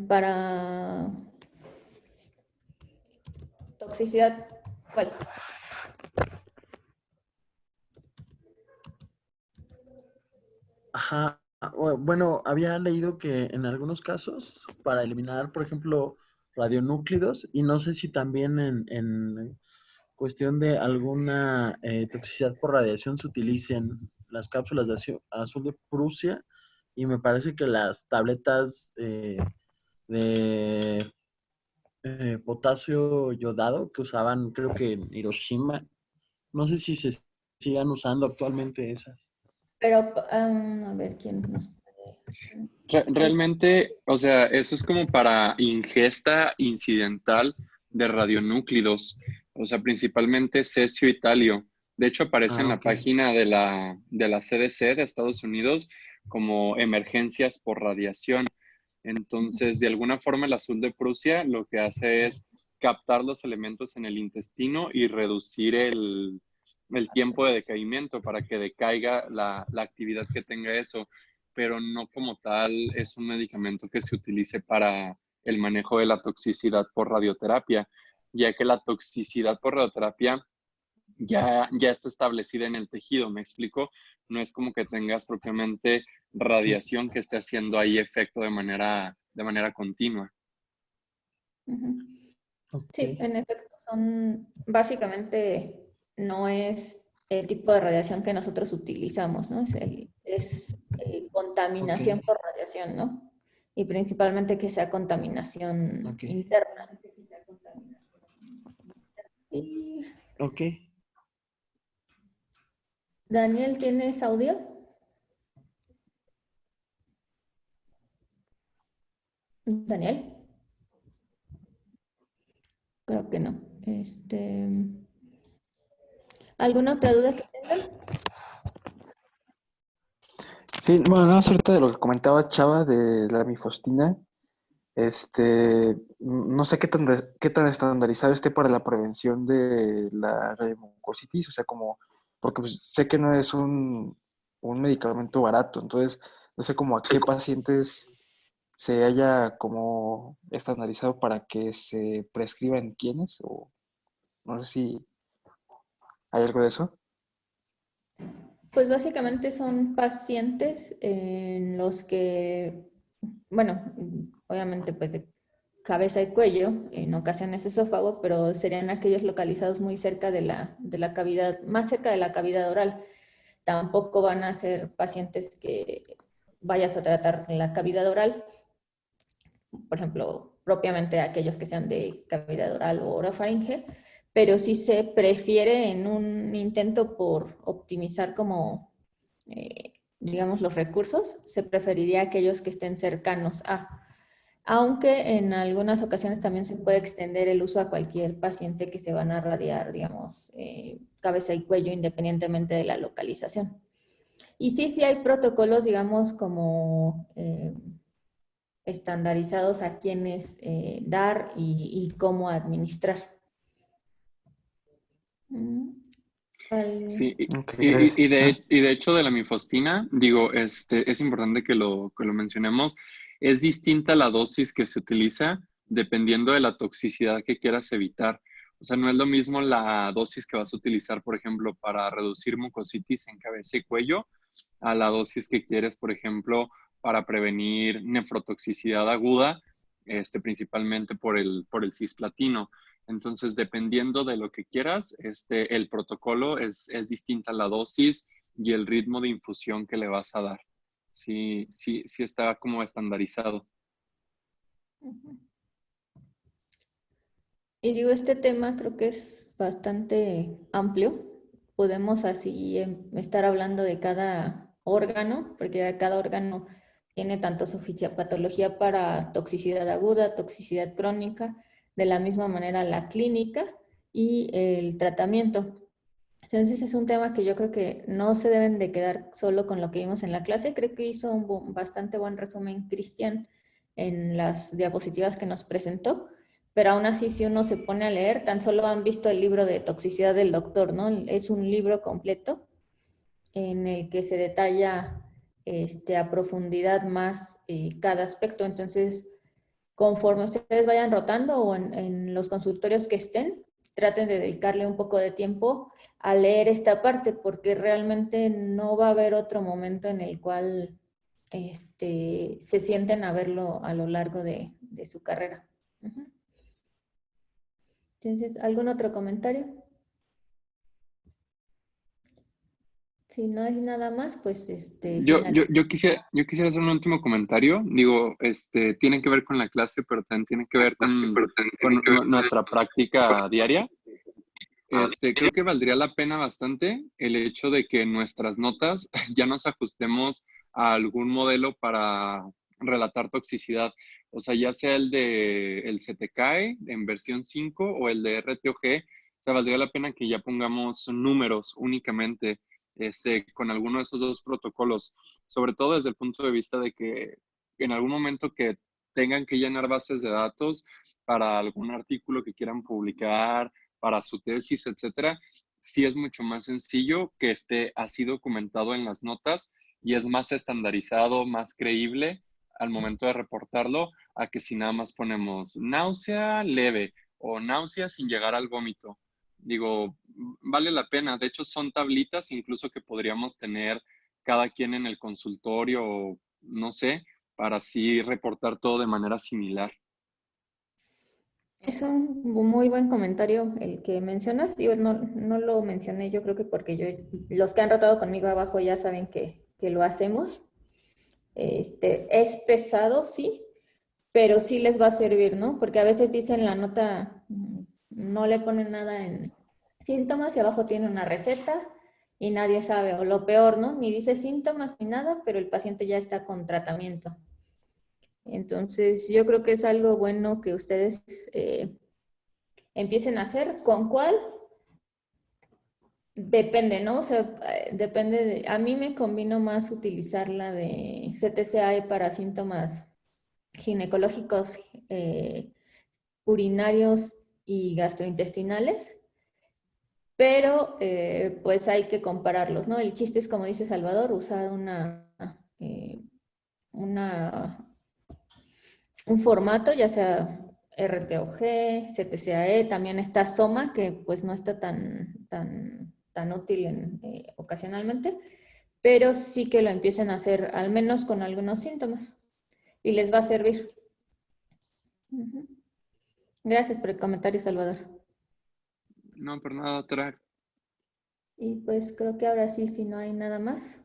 Para toxicidad, ¿cuál? Ajá. Bueno, había leído que en algunos casos, para eliminar, por ejemplo, radionúclidos, y no sé si también en cuestión de alguna toxicidad por radiación se utilicen las cápsulas de azul de Prusia, y me parece que las tabletas de potasio yodado que usaban, creo que en Hiroshima, no sé si se sigan usando actualmente esas. Pero, a ver, ¿quién nos puede? Realmente, o sea, eso es como para ingesta incidental de radionúclidos, o sea, principalmente cesio y talio. De hecho, aparece en Ah, la ok. página de la CDC de Estados Unidos como emergencias por radiación. Entonces, de alguna forma, el azul de Prusia lo que hace es captar los elementos en el intestino y reducir el tiempo de decaimiento para que decaiga la actividad que tenga eso, pero no como tal es un medicamento que se utilice para el manejo de la toxicidad por radioterapia, ya que la toxicidad por radioterapia ya está establecida en el tejido, ¿me explico? No es como que tengas propiamente Sí. radiación que esté haciendo ahí efecto de manera continua. Ujú. Ok. Sí, en efecto, básicamente no es el tipo de radiación que nosotros utilizamos, ¿no? Es Ok. contaminación por radiación, ¿no? Y principalmente que sea contaminación Ok. interna. Y Ok. Daniel, ¿tienes audio? Daniel, creo que no. ¿Alguna otra duda que tengan? Sí, bueno, nada más ahorita de lo que comentaba Chava de la mifostina, no sé qué tan estandarizado esté para la prevención de la radiomucositis, o sea, como, porque pues, sé que no es un medicamento barato, entonces no sé como a qué pacientes se haya como estandarizado para que se prescriba en quiénes, o no sé si hay algo de eso. Pues básicamente son pacientes en los que, bueno, obviamente pues de cabeza y cuello, en ocasiones esófago, pero serían aquellos localizados muy cerca de la cavidad, más cerca de la cavidad oral. Tampoco van a ser pacientes que vayas a tratar en la cavidad oral, por ejemplo, propiamente aquellos que sean de cavidad oral o orofaringe, pero sí se prefiere en un intento por optimizar como, digamos, los recursos, se preferiría aquellos que estén cercanos a. Aunque en algunas ocasiones también se puede extender el uso a cualquier paciente que se van a radiar, digamos, cabeza y cuello, independientemente de la localización. Y sí, sí hay protocolos, digamos, como estandarizados a quienes dar y cómo administrar. Sí, Ok, gracias. y de hecho de la mifostina, digo, es importante que lo mencionemos, es distinta la dosis que se utiliza dependiendo de la toxicidad que quieras evitar. O sea, no es lo mismo la dosis que vas a utilizar, por ejemplo, para reducir mucositis en cabeza y cuello, a la dosis que quieres, por ejemplo, para prevenir nefrotoxicidad aguda, principalmente por el cisplatino. Entonces, dependiendo de lo que quieras, el protocolo es distinta la dosis y el ritmo de infusión que le vas a dar. Sí, sí, sí está como estandarizado. Y digo, este tema creo que es bastante amplio. Podemos así estar hablando de cada órgano, porque cada órgano tiene tanto su fisiopatología para toxicidad aguda, toxicidad crónica, de la misma manera la clínica y el tratamiento. Entonces es un tema que yo creo que no se deben de quedar solo con lo que vimos en la clase. Creo que hizo un bastante buen resumen Cristian en las diapositivas que nos presentó, pero aún así si uno se pone a leer, tan solo han visto el libro de toxicidad del doctor, ¿no? Es un libro completo en el que se detalla a profundidad más cada aspecto. Entonces, conforme ustedes vayan rotando o en los consultorios que estén, traten de dedicarle un poco de tiempo a leer esta parte, porque realmente no va a haber otro momento en el cual se sienten a verlo a lo largo de su carrera. Ujú. Entonces, ¿algún otro comentario? Si no hay nada más, pues final. Yo quisiera hacer un último comentario. Digo, tiene que ver con la clase, pero también tiene que ver con nuestra práctica diaria. Creo que valdría la pena bastante el hecho de que en nuestras notas ya nos ajustemos a algún modelo para relatar toxicidad. O sea, ya sea el de el CTCAE en versión 5 o el de RTOG. O sea, valdría la pena que ya pongamos números únicamente con alguno de esos dos protocolos. Sobre todo desde el punto de vista de que en algún momento que tengan que llenar bases de datos para algún artículo que quieran publicar, para su tesis, etcétera, sí es mucho más sencillo que esté así documentado en las notas y es más estandarizado, más creíble al momento de reportarlo a que si nada más ponemos náusea leve o náusea sin llegar al vómito. Digo, vale la pena. De hecho, son tablitas incluso que podríamos tener cada quien en el consultorio o no sé, para así reportar todo de manera similar. Es un muy buen comentario el que mencionas. Digo, no, no lo mencioné yo creo que porque los que han rotado conmigo abajo ya saben que lo hacemos. Es pesado, sí, pero sí les va a servir, ¿no? Porque a veces dicen la nota, no le ponen nada en síntomas y abajo tiene una receta y nadie sabe, o lo peor, ¿no? Ni dice síntomas ni nada, pero el paciente ya está con tratamiento. Entonces, yo creo que es algo bueno que ustedes empiecen a hacer. ¿Con cuál? Depende, ¿no? O sea, depende de... A mí me convino más utilizar la de CTCAE para síntomas ginecológicos, urinarios y gastrointestinales, pero pues hay que compararlos, ¿no? El chiste es, como dice Salvador, usar un formato, ya sea RTOG, CTCAE, también está SOMA, que pues no está tan útil ocasionalmente, pero sí que lo empiecen a hacer al menos con algunos síntomas y les va a servir. Ujú. Gracias por el comentario, Salvador. No, por nada, doctora. Y pues creo que ahora sí, si no hay nada más,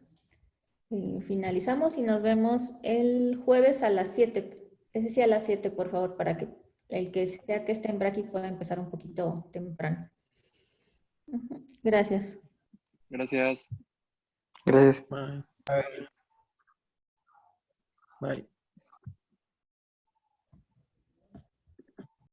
finalizamos y nos vemos el jueves a las 7. Ese sí a las 7, por favor, para que el que sea que esté en Braqui pueda empezar un poquito temprano. Ujú. Gracias. Gracias. Gracias. Bye. Bye.